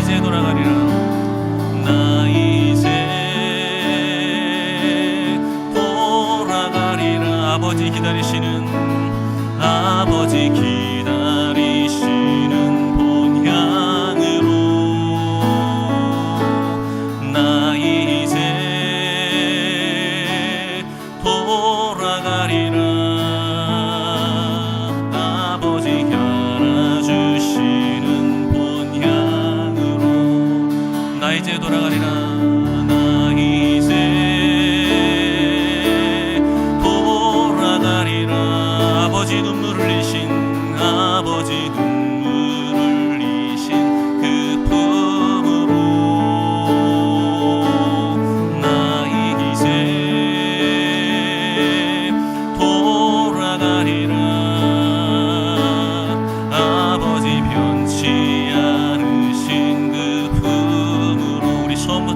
이제 돌아가리라. 나 이제 돌아가리라. 아버지 기다리시는 아버지 기다리시는 본향으로 나 이제 돌아가리라. 아버지 알아주시는 본향으로 나 이제 돌아가리라. 나 이제 돌아가리라. 아버지 눈물 흘리신 아버지 눈물 흘리신 그 품으로 나 이제 돌아가리라. 아버지 변치 않으신 그 품으로 우리 처음부터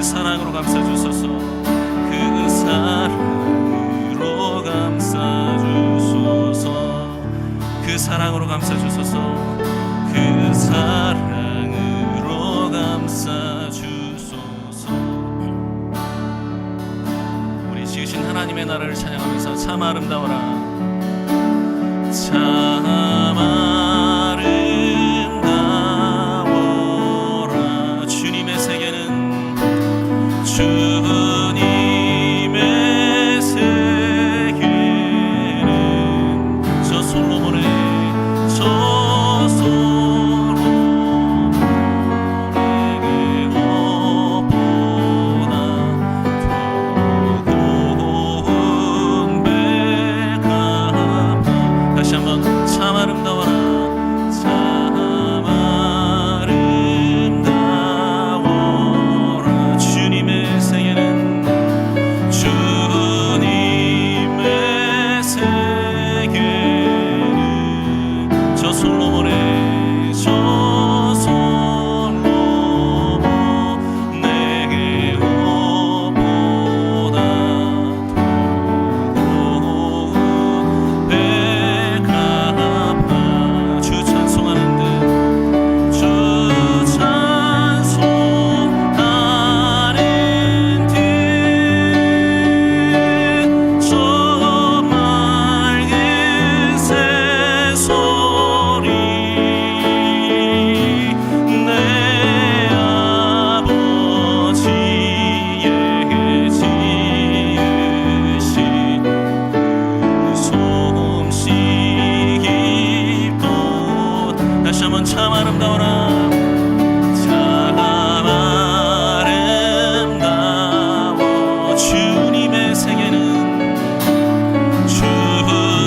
사랑으로 감싸주소서. 그 사랑으로 감싸주소서. 그 사랑으로 감싸주소서. 그 사랑으로 감싸주소서. 우리 지으신 하나님의 나라를 찬양하면서 참 아름다워라, 참 아름다워라. 주님의 세계는 주님의 세계는 저 솔로몬의 참 아름다워라, 참 아름다워. 주님의 세계는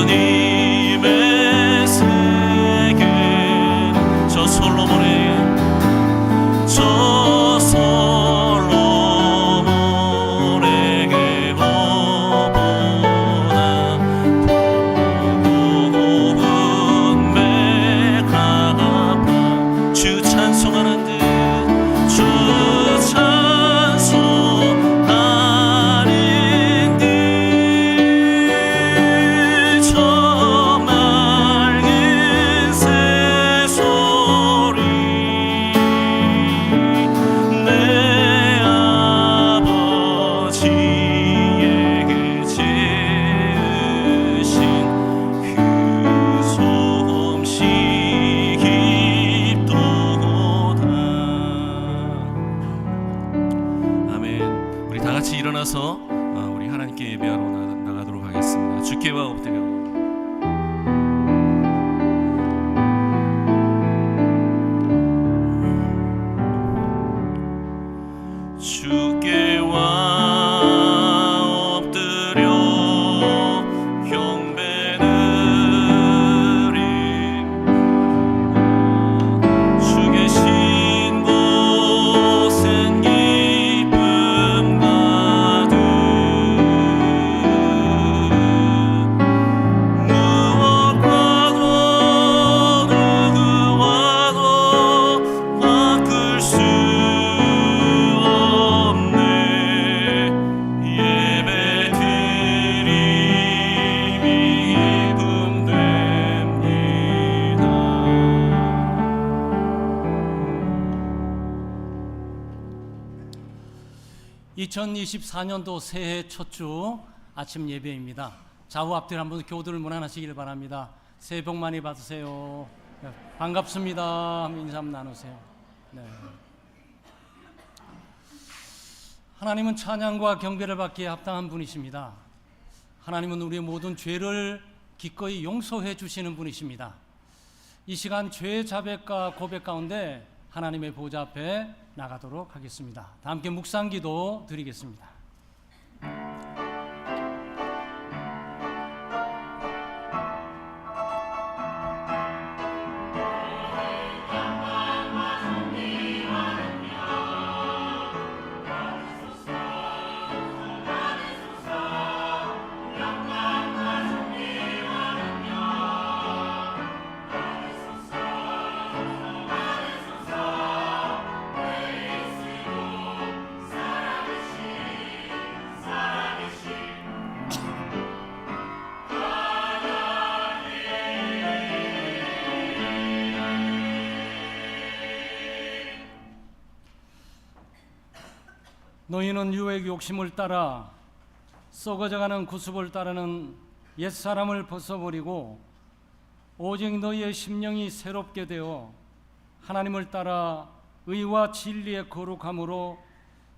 주님의 세계는 저 솔로몬의 일어나서 우리 하나님께 예배하러 나가도록 하겠습니다. 주께와 엎드려 (2024년도) 새해 첫 주 아침 예배입니다. 좌우 앞뒤로 한번 교도를 문안하시길 바랍니다. 새해 복 많이 받으세요. 반갑습니다. 인사 한번 나누세요. 네. 하나님은 찬양과 경배를 받기에 합당한 분이십니다. 하나님은 우리의 모든 죄를 기꺼이 용서해 주시는 분이십니다. 이 시간 죄 자백과 고백 가운데 하나님의 보좌 앞에 나가도록 하겠습니다. 다 함께 묵상기도 드리겠습니다. 사랑 너희는 유혹의 욕심을 따라 썩어져가는 구습을 따르는 옛사람을 벗어버리고 오직 너희의 심령이 새롭게 되어 하나님을 따라 의와 진리의 거룩함으로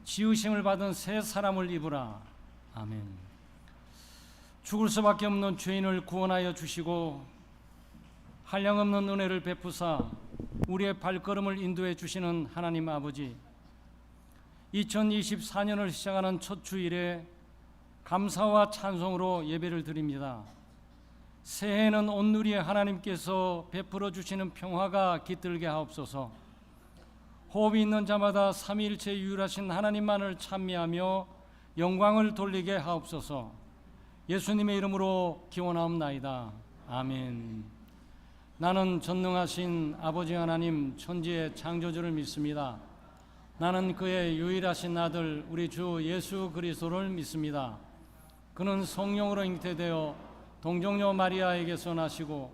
지으심을 받은 새 사람을 입으라. 아멘. 죽을 수밖에 없는 죄인을 구원하여 주시고 한량없는 은혜를 베푸사 우리의 발걸음을 인도해 주시는 하나님 아버지, 2024년을 시작하는 첫 주일에 감사와 찬송으로 예배를 드립니다. 새해에는 온누리의 하나님께서 베풀어 주시는 평화가 깃들게 하옵소서. 호흡이 있는 자마다 삼위일체 유일하신 하나님만을 찬미하며 영광을 돌리게 하옵소서. 예수님의 이름으로 기원하옵나이다. 아멘. 나는 전능하신 아버지 하나님 천지의 창조주를 믿습니다. 나는 그의 유일하신 아들 우리 주 예수 그리스도를 믿습니다. 그는 성령으로 잉태되어 동정녀 마리아에게서 나시고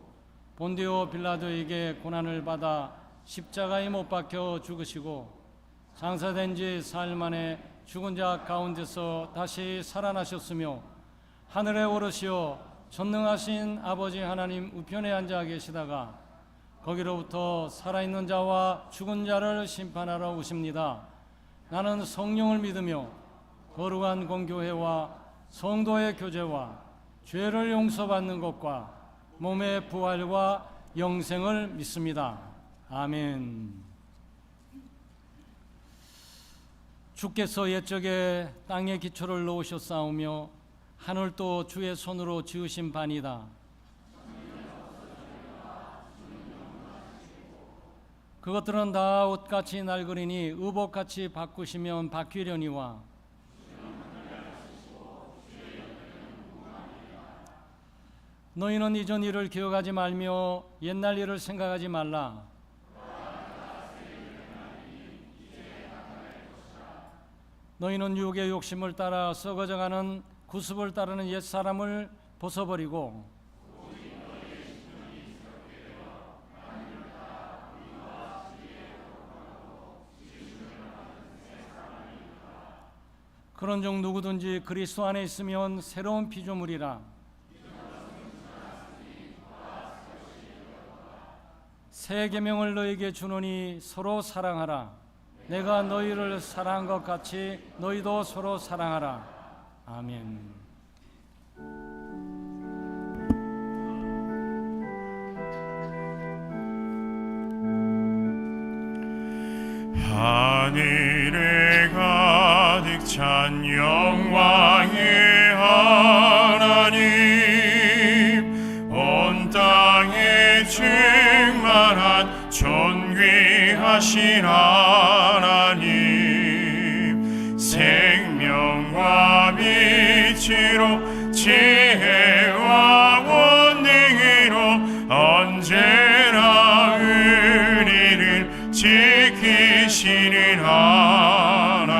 본디오 빌라도에게 고난을 받아 십자가에 못 박혀 죽으시고 장사된 지 사흘 만에 죽은 자 가운데서 다시 살아나셨으며 하늘에 오르시어 전능하신 아버지 하나님 우편에 앉아 계시다가 거기로부터 살아있는 자와 죽은 자를 심판하러 오십니다. 나는 성령을 믿으며 거룩한 공교회와 성도의 교제와 죄를 용서받는 것과 몸의 부활과 영생을 믿습니다. 아멘. 주께서 옛적에 땅에 기초를 놓으셨사오며 하늘도 주의 손으로 지으신 바니다. 그것들은 다 옷같이 낡으리니 의복같이 바꾸시면 바뀌려니와 너희는 이전 일을 기억하지 말며 옛날 일을 생각하지 말라. 너희는 육의 욕심을 따라 썩어져가는 구습을 따르는 옛사람을 벗어버리고 그런 종 누구든지 그리스도 안에 있으면 새로운 피조물이라. 새 계명을 너희에게 주노니 서로 사랑하라. 내가 너희를 사랑한 것 같이 너희도 서로 사랑하라. 아멘. 하늘에 가득 찬 영광의 하나님, 온 땅에 충만한 존귀하신 하나님, 생명과 빛으로 지혜와 권능으로 언제나 우리를 지키시는 하나님,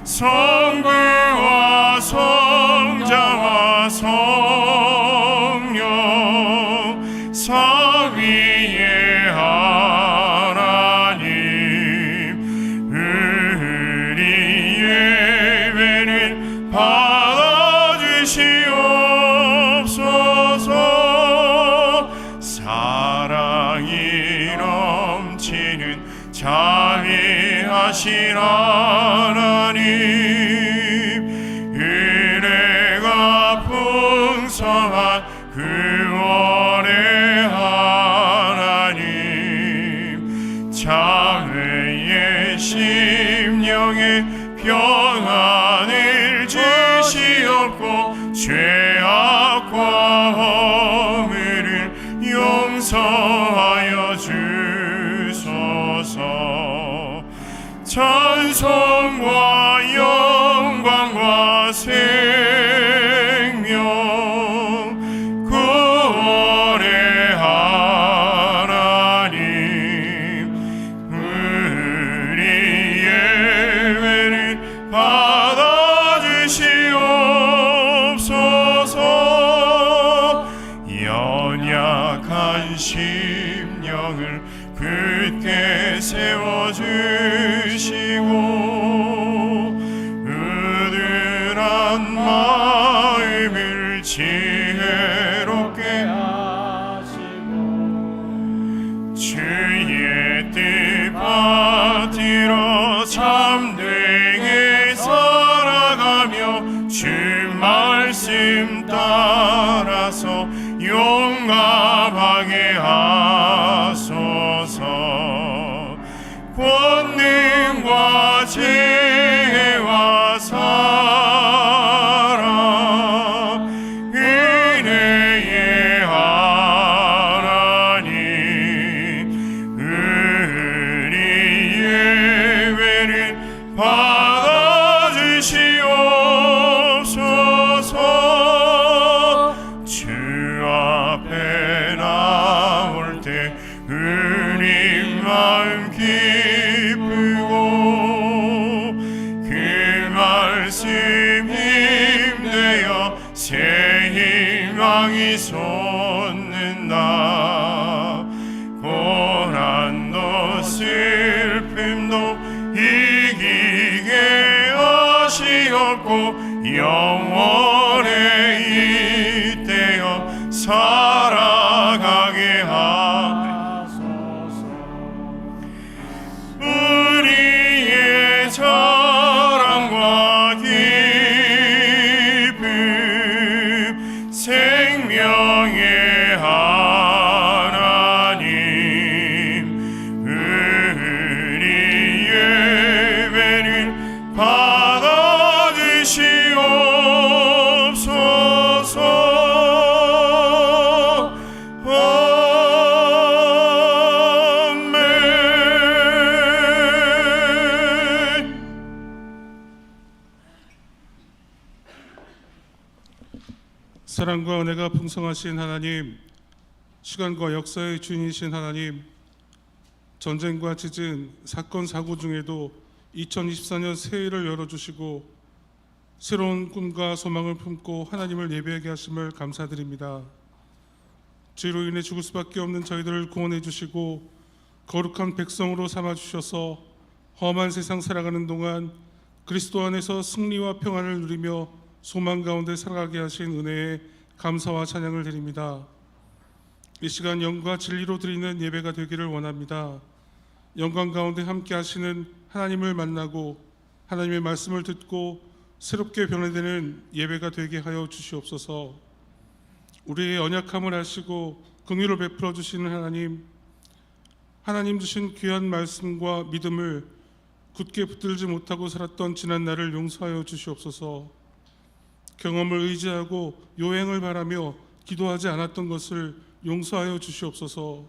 성부와 성자와 성령 삼위의 하나님, 우리 예배를 받아주시옵소서. 사랑이 넘치는 자비하신 하나님, 은혜가 풍성한 구원의 하나님, 자매의 심령에 평안을 주시옵고 죄악과 허물을 용서하여 주소서. 찬송과 영광과 생명 구원의 하나님, 우리 예배를 받아주시옵소서. 말씀 따라서 용감하게 하소서. 권능과 지혜와 사랑 은혜의 하나님 우리 예배를 받아주시옵소서. 주 앞에 나올 때 우리 마음 기쁘고 그 말씀 힘내어 새 희망이 솟는다. 고난도 슬픔도 이기게 하시옵고 영원에 잇대어 살아가게 하소서. 우리의 자랑과 기쁨 생명의 하나님 우리 예배를 받아주시옵소서. 아멘. 사랑과 은혜가 풍성하신 하나님, 시간과 역사의 주인이신 하나님, 전쟁과 지진, 사건, 사고 중에도 2024년 새해를 열어주시고 새로운 꿈과 소망을 품고 하나님을 예배하게 하심을 감사드립니다. 죄로 인해 죽을 수밖에 없는 저희들을 구원해 주시고 거룩한 백성으로 삼아주셔서 험한 세상 살아가는 동안 그리스도 안에서 승리와 평안을 누리며 소망 가운데 살아가게 하신 은혜에 감사와 찬양을 드립니다. 이 시간 영과 진리로 드리는 예배가 되기를 원합니다. 영광 가운데 함께 하시는 하나님을 만나고 하나님의 말씀을 듣고 새롭게 변화되는 예배가 되게 하여 주시옵소서. 우리의 연약함을 아시고 긍휼을 베풀어 주시는 하나님 주신 귀한 말씀과 믿음을 굳게 붙들지 못하고 살았던 지난 날을 용서하여 주시옵소서. 경험을 의지하고 요행을 바라며 기도하지 않았던 것을 용서하여 주시옵소서.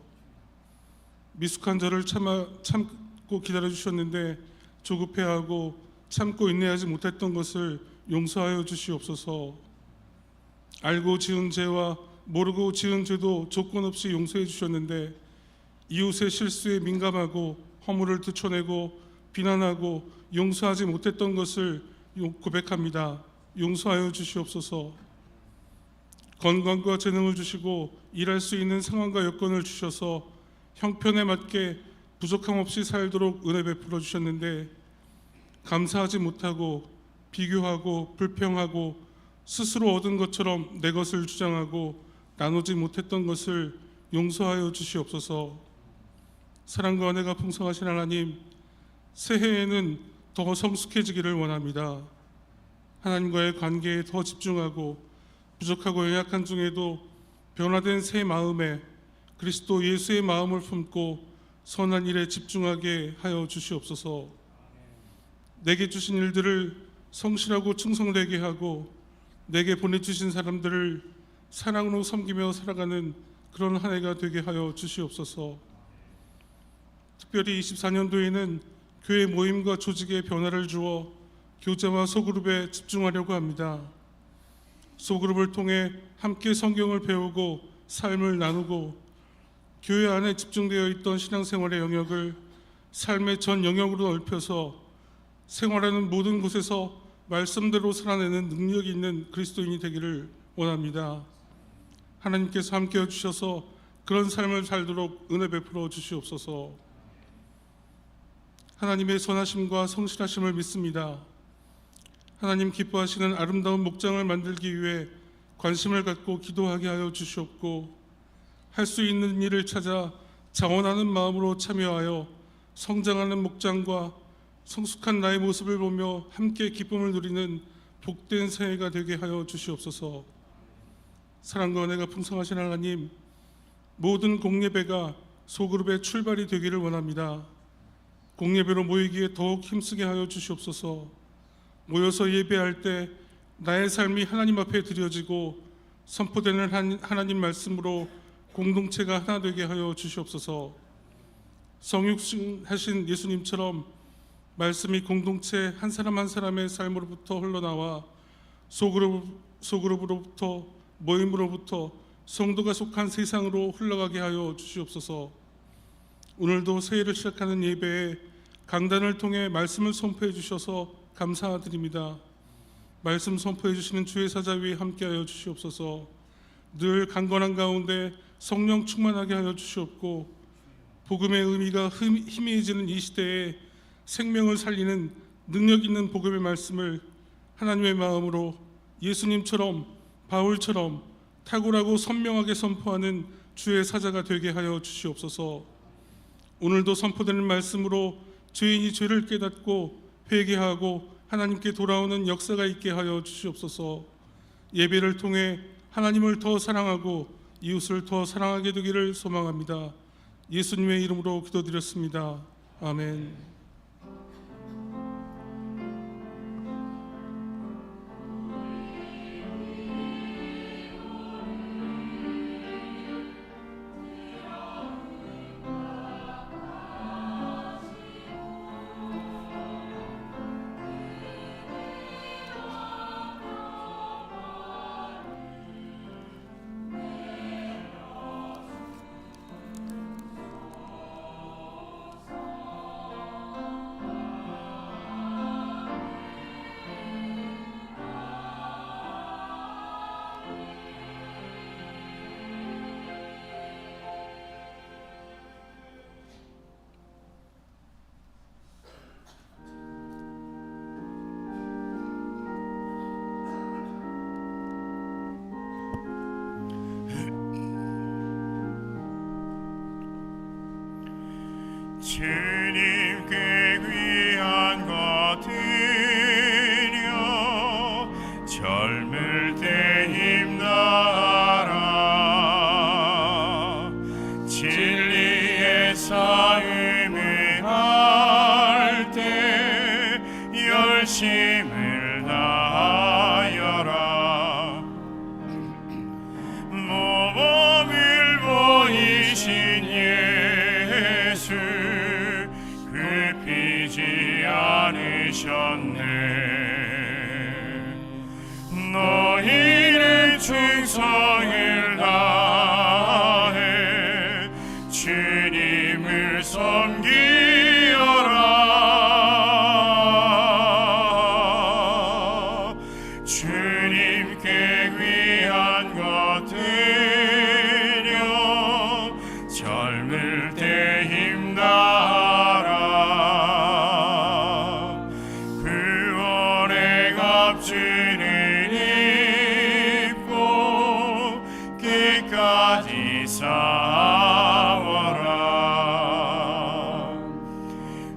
미숙한 저를 참고 기다려 주셨는데 조급해하고 참고 인내하지 못했던 것을 용서하여 주시옵소서. 알고 지은 죄와 모르고 지은 죄도 조건 없이 용서해 주셨는데 이웃의 실수에 민감하고 허물을 드러내고 비난하고 용서하지 못했던 것을 고백합니다. 용서하여 주시옵소서. 건강과 재능을 주시고 일할 수 있는 상황과 여건을 주셔서 형편에 맞게 부족함 없이 살도록 은혜 베풀어 주셨는데 감사하지 못하고 비교하고 불평하고 스스로 얻은 것처럼 내 것을 주장하고 나누지 못했던 것을 용서하여 주시옵소서. 사랑과 은혜가 풍성하신 하나님, 새해에는 더 성숙해지기를 원합니다. 하나님과의 관계에 더 집중하고 부족하고 연약한 중에도 변화된 새 마음에 그리스도 예수의 마음을 품고 선한 일에 집중하게 하여 주시옵소서. 내게 주신 일들을 성실하고 충성되게 하고 내게 보내주신 사람들을 사랑으로 섬기며 살아가는 그런 한 해가 되게 하여 주시옵소서. 특별히 24년도에는 교회 모임과 조직에 변화를 주어 교제와 소그룹에 집중하려고 합니다. 소그룹을 통해 함께 성경을 배우고 삶을 나누고 교회 안에 집중되어 있던 신앙생활의 영역을 삶의 전 영역으로 넓혀서 생활하는 모든 곳에서 말씀대로 살아내는 능력이 있는 그리스도인이 되기를 원합니다. 하나님께서 함께해 주셔서 그런 삶을 살도록 은혜 베풀어 주시옵소서. 하나님의 선하심과 성실하심을 믿습니다. 하나님 기뻐하시는 아름다운 목장을 만들기 위해 관심을 갖고 기도하게 하여 주시옵고 할 수 있는 일을 찾아 자원하는 마음으로 참여하여 성장하는 목장과 성숙한 나의 모습을 보며 함께 기쁨을 누리는 복된 새해가 되게 하여 주시옵소서. 사랑과 은혜가 풍성하신 하나님, 모든 공예배가 소그룹의 출발이 되기를 원합니다. 공예배로 모이기에 더욱 힘쓰게 하여 주시옵소서. 모여서 예배할 때 나의 삶이 하나님 앞에 드려지고 선포되는 하나님 말씀으로 공동체가 하나 되게 하여 주시옵소서. 성육신하신 예수님처럼 말씀이 공동체 한 사람 한 사람의 삶으로부터 흘러나와 소그룹으로부터 모임으로부터 성도가 속한 세상으로 흘러가게 하여 주시옵소서. 오늘도 새해를 시작하는 예배에 강단을 통해 말씀을 선포해 주셔서 감사드립니다. 말씀 선포해 주시는 주의 사자 위에 함께하여 주시옵소서. 늘 강건한 가운데 성령 충만하게 하여 주시옵고, 복음의 의미가 희미해지는 이 시대에 생명을 살리는 능력 있는 복음의 말씀을 하나님의 마음으로 예수님처럼 바울처럼 탁월하고 선명하게 선포하는 주의 사자가 되게 하여 주시옵소서. 오늘도 선포되는 말씀으로 죄인이 죄를 깨닫고 회개하고 하나님께 돌아오는 역사가 있게 하여 주시옵소서. 예배를 통해 하나님을 더 사랑하고 이웃을 더 사랑하게 되기를 소망합니다. 예수님의 이름으로 기도드렸습니다. 아멘. 주님께 귀한 것 드려 젊을 때 힘나라. 진리의 싸움을 할 때 열심을 다하여라. 모범을 보이신 예수 굽히지 않으셨네. 너희는 충성을 다해 주님을 섬기어라. 주님께 귀한 것 드려 젊을 때 힘다하라. 구원의 값주를 입고 끝까지 싸워라.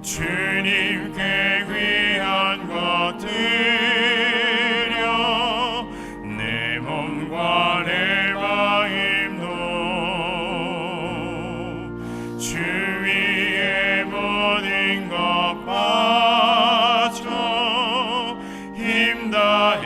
주님께 귀한 것 드려 내 몸과 내 마음도 주 위에 모든 것 바쳐 힘 다해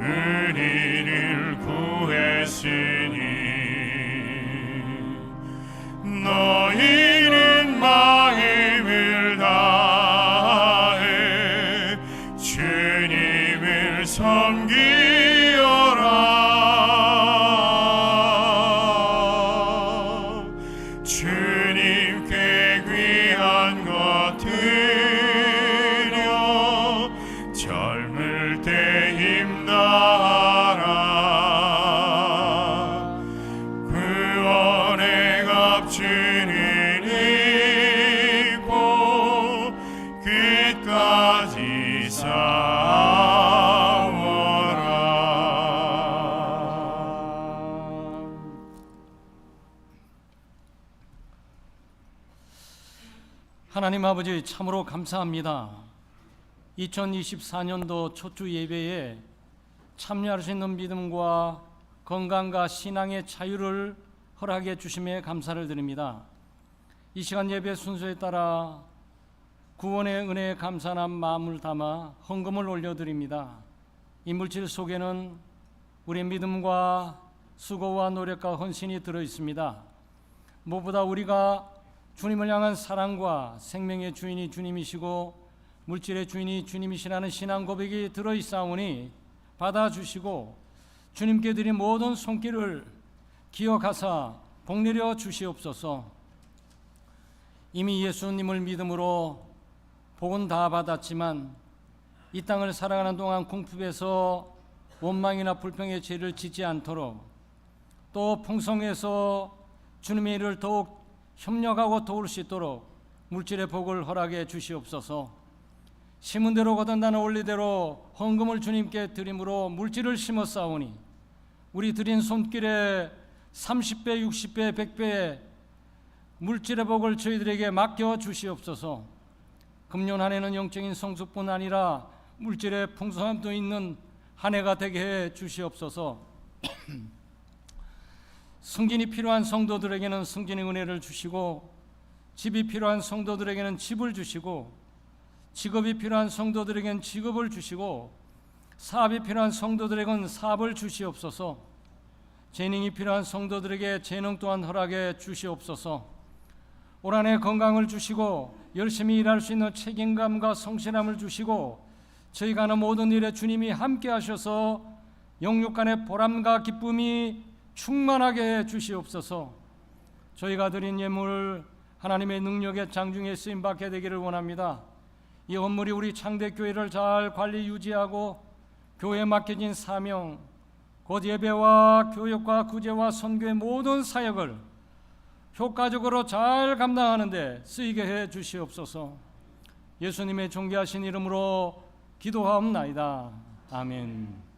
의리를 구했으니 너희는 마음을 다해 주님을 섬기어라. 주님께 귀한 것 드려 젊을 때 힘다하라. 구원의 값주는 입고 끝까지 싸워라. 하나님 아버지, 참으로 감사합니다. 2024년도 초주 예배에 참여할 수 있는 믿음과 건강과 신앙의 자유를 허락해 주심에 감사를 드립니다. 이 시간 예배 순서에 따라 구원의 은혜에 감사한 마음을 담아 헌금을 올려드립니다. 이 물질 속에는 우리의 믿음과 수고와 노력과 헌신이 들어있습니다. 무엇보다 우리가 주님을 향한 사랑과 생명의 주인이 주님이시고 물질의 주인이 주님이시라는 신앙 고백이 들어있사오니 받아주시고 주님께 드린 모든 손길을 기억하사 복내려 주시옵소서. 이미 예수님을 믿음으로 복은 다 받았지만 이 땅을 살아가는 동안 궁핍에서 원망이나 불평의 죄를 짓지 않도록, 또 풍성해서 주님의 일을 더욱 협력하고 도울 수 있도록 물질의 복을 허락해 주시옵소서. 심은 대로 거둔다는 원리대로 헌금을 주님께 드림으로 물질을 심었사오니 우리 드린 손길에 30배, 60배, 100배의 물질의 복을 저희들에게 맡겨 주시옵소서. 금년 한 해는 영적인 성숙뿐 아니라 물질의 풍성함도 있는 한 해가 되게 해 주시옵소서. 승진이 필요한 성도들에게는 승진의 은혜를 주시고, 집이 필요한 성도들에게는 집을 주시고, 직업이 필요한 성도들에게는 직업을 주시고, 사업이 필요한 성도들에게는 사업을 주시옵소서. 재능이 필요한 성도들에게 재능 또한 허락해 주시옵소서. 올 한 해 건강을 주시고 열심히 일할 수 있는 책임감과 성실함을 주시고, 저희가 하는 모든 일에 주님이 함께 하셔서 영육 간의 보람과 기쁨이 충만하게 해 주시옵소서. 저희가 드린 예물 하나님의 능력의 장중에 쓰임받게 되기를 원합니다. 이 헌물이 우리 창대교회를 잘 관리 유지하고 교회에 맡겨진 사명, 곧 예배와 교육과 구제와 선교의 모든 사역을 효과적으로 잘 감당하는 데 쓰이게 해 주시옵소서. 예수님의 존귀하신 이름으로 기도하옵나이다. 아멘.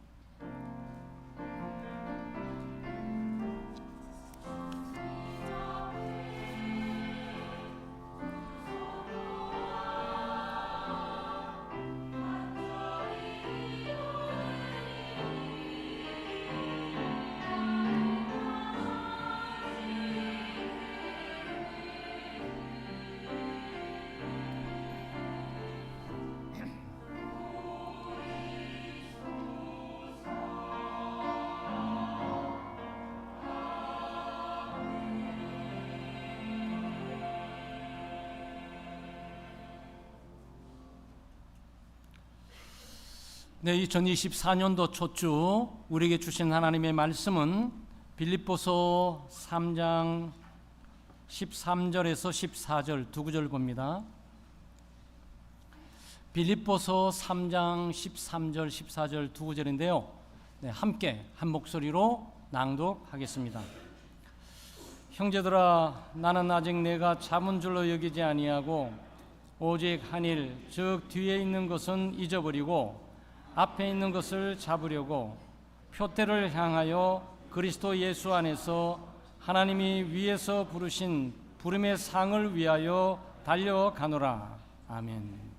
네, 2024년도 초주 우리에게 주신 하나님의 말씀은 빌립보서 3장 13절에서 14절 두 구절 봅니다. 빌립보서 3장 13절 14절 두 구절인데요. 네, 함께 한 목소리로 낭독하겠습니다. 형제들아, 나는 아직 내가 잡은 줄로 여기지 아니하고 오직 한 일, 즉 뒤에 있는 것은 잊어버리고 앞에 있는 것을 잡으려고 표대를 향하여 그리스도 예수 안에서 하나님이 위에서 부르신 부름의 상을 위하여 달려가노라. 아멘.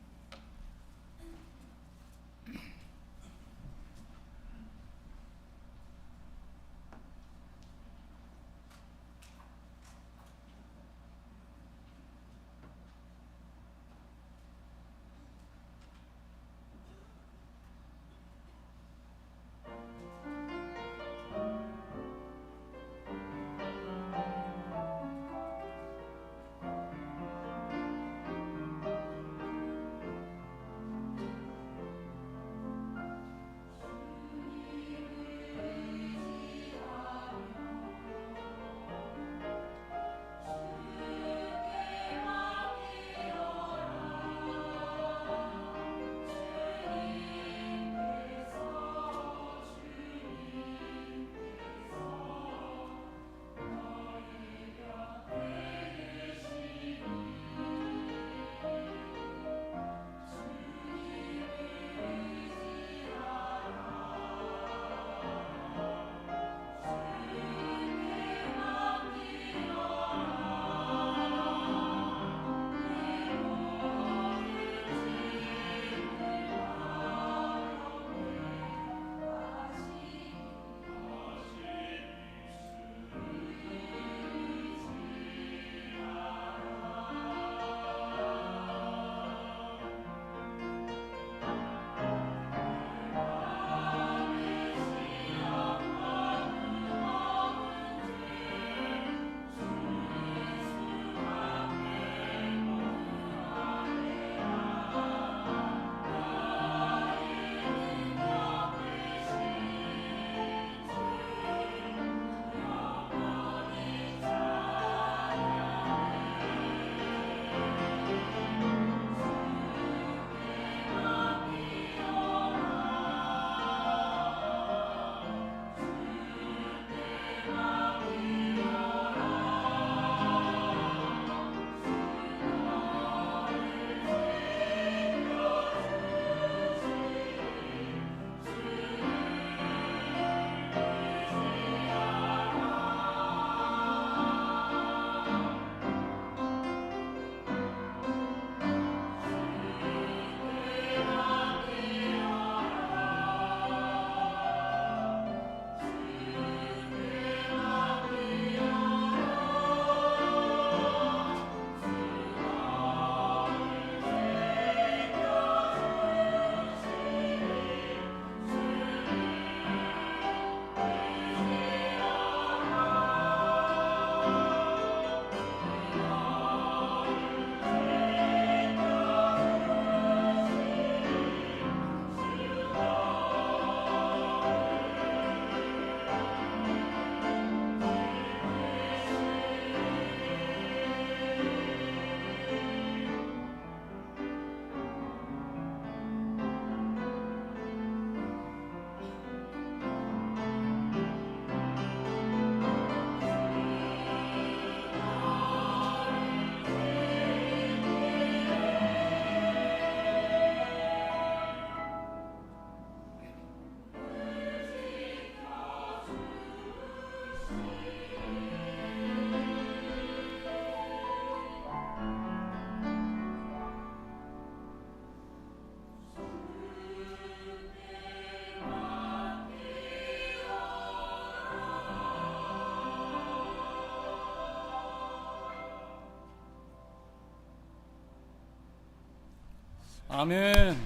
아멘.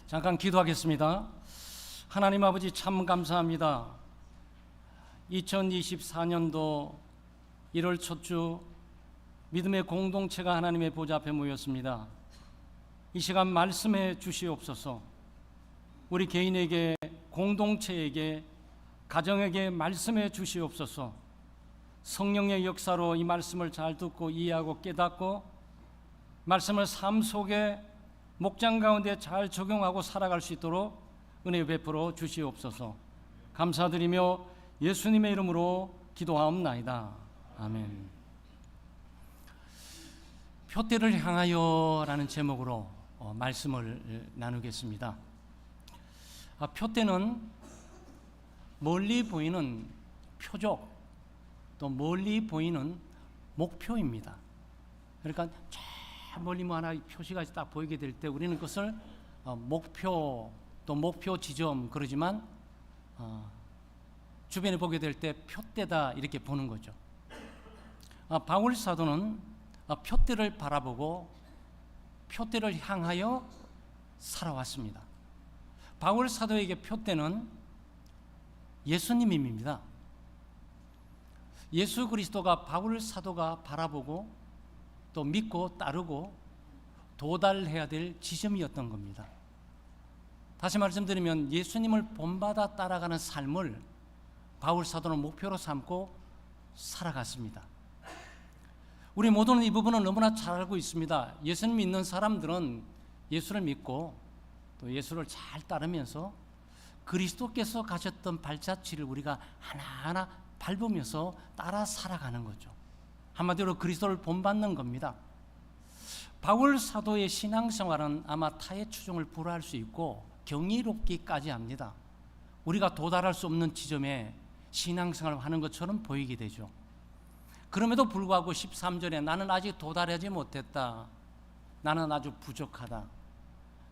잠깐 기도하겠습니다. 하나님 아버지 참 감사합니다. 2024년도 1월 첫 주 믿음의 공동체가 하나님의 보좌 앞에 모였습니다. 이 시간 말씀해 주시옵소서. 우리 개인에게, 공동체에게, 가정에게 말씀해 주시옵소서. 성령의 역사로 이 말씀을 잘 듣고 이해하고 깨닫고 말씀을 삶 속에 목장 가운데 잘 적용하고 살아갈 수 있도록 은혜 베풀어 주시옵소서. 감사드리며 예수님의 이름으로 기도하옵나이다. 아멘. 표대를 향하여 라는 제목으로 말씀을 나누겠습니다. 표대는 멀리 보이는 표적, 또 멀리 보이는 목표입니다. 그러니까 저 멀리 뭐 하나 표시가 딱 보이게 될 때 우리는 그것을 목표, 또 목표 지점 그러지만 주변에 보게 될 때 표대다 이렇게 보는 거죠. 바울 사도는 표대를 바라보고 표대를 향하여 살아왔습니다. 바울 사도에게 표대는 예수님입니다. 예수 그리스도가 바울 사도가 바라보고 또 믿고 따르고 도달해야 될 지점이었던 겁니다. 다시 말씀드리면 예수님을 본받아 따라가는 삶을 바울 사도는 목표로 삼고 살아갔습니다. 우리 모두는 이 부분을 너무나 잘 알고 있습니다. 예수님 믿는 사람들은 예수를 믿고 또 예수를 잘 따르면서 그리스도께서 가셨던 발자취를 우리가 하나하나 밟으면서 따라 살아가는 거죠. 한마디로 그리스도를 본받는 겁니다. 바울 사도의 신앙생활은 아마 타의 추종을 불허할 수 있고 경이롭기까지 합니다. 우리가 도달할 수 없는 지점에 신앙생활을 하는 것처럼 보이게 되죠. 그럼에도 불구하고 13절에 나는 아직 도달하지 못했다. 나는 아주 부족하다.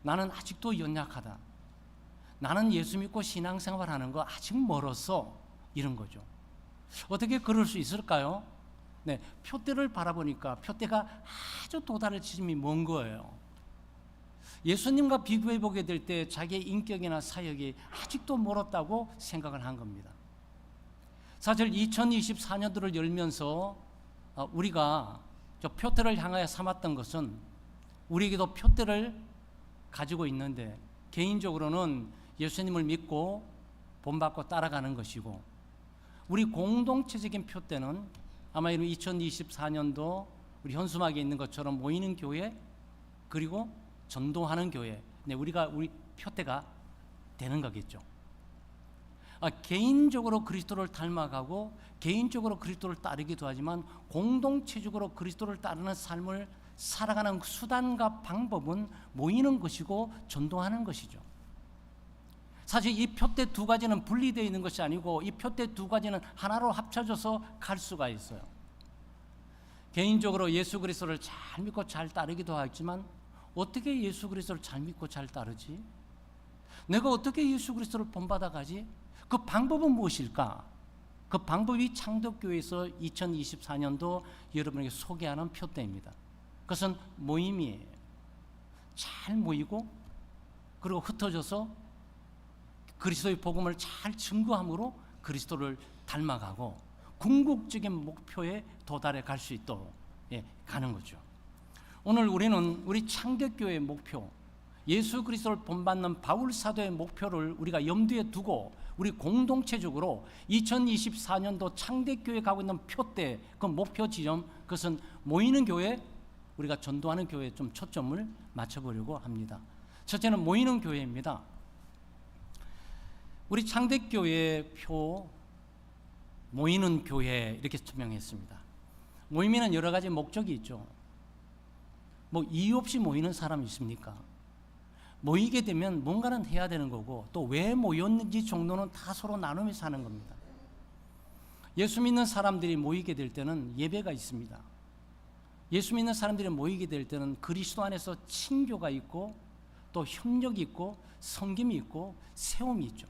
나는 아직도 연약하다. 나는 예수 믿고 신앙생활하는 거 아직 멀었어. 이런 거죠. 어떻게 그럴 수 있을까요? 네, 표대를 바라보니까 표대가 아주 도달할 지점이 먼 거예요. 예수님과 비교해 보게 될 때 자기의 인격이나 사역이 아직도 멀었다고 생각을 한 겁니다. 사실 2024년도를 열면서 우리가 저 표대를 향하여 삼았던 것은 우리에게도 표대를 가지고 있는데 개인적으로는 예수님을 믿고 본받고 따라가는 것이고 우리 공동체적인 표대는 아마 2024년도 우리 현수막에 있는 것처럼 모이는 교회 그리고 전도하는 교회 우리 표대가 되는 거겠죠. 개인적으로 그리스도를 닮아가고 개인적으로 그리스도를 따르기도 하지만 공동체적으로 그리스도를 따르는 삶을 살아가는 수단과 방법은 모이는 것이고 전도하는 것이죠. 사실 이 표대 두 가지는 분리되어 있는 것이 아니고 이 표대 두 가지는 하나로 합쳐져서 갈 수가 있어요. 개인적으로 예수 그리스도를 잘 믿고 잘 따르기도 하지만 어떻게 예수 그리스도를 잘 믿고 잘 따르지? 내가 어떻게 예수 그리스도를 본받아가지? 그 방법은 무엇일까? 그 방법이 창덕교회에서 2024년도 여러분에게 소개하는 표대입니다. 그것은 모임이에요. 잘 모이고 그리고 흩어져서 그리스도의 복음을 잘 증거함으로 그리스도를 닮아가고 궁극적인 목표에 도달해 갈 수 있도록 가는 거죠. 오늘 우리는 우리 창덕교회의 목표, 예수 그리스도를 본받는 바울 사도의 목표를 우리가 염두에 두고 우리 공동체적으로 2024년도 창대교회 가고 있는 표대, 그 목표 지점, 그것은 모이는 교회, 우리가 전도하는 교회에 좀 초점을 맞춰보려고 합니다. 첫째는 모이는 교회입니다. 우리 창대교회의 표, 모이는 교회 이렇게 투명했습니다. 모임에는 여러 가지 목적이 있죠. 뭐 이유 없이 모이는 사람이 있습니까? 모이게 되면 뭔가는 해야 되는 거고 또 왜 모였는지 정도는 다 서로 나누면서 하는 겁니다. 예수 믿는 사람들이 모이게 될 때는 예배가 있습니다. 예수 믿는 사람들이 모이게 될 때는 그리스도 안에서 친교가 있고 또 협력이 있고 섬김이 있고 세움이 있죠.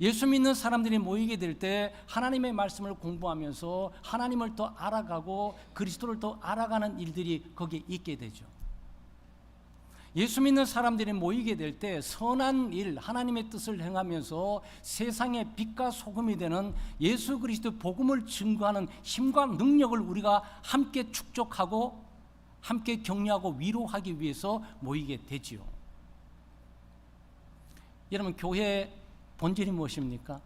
예수 믿는 사람들이 모이게 될 때 하나님의 말씀을 공부하면서 하나님을 더 알아가고 그리스도를 더 알아가는 일들이 거기에 있게 되죠. 예수 믿는 사람들이 모이게 될 때 선한 일, 하나님의 뜻을 행하면서 세상의 빛과 소금이 되는 예수 그리스도 복음을 증거하는 힘과 능력을 우리가 함께 축적하고 함께 격려하고 위로하기 위해서 모이게 되지요. 여러분, 교회의 본질이 무엇입니까?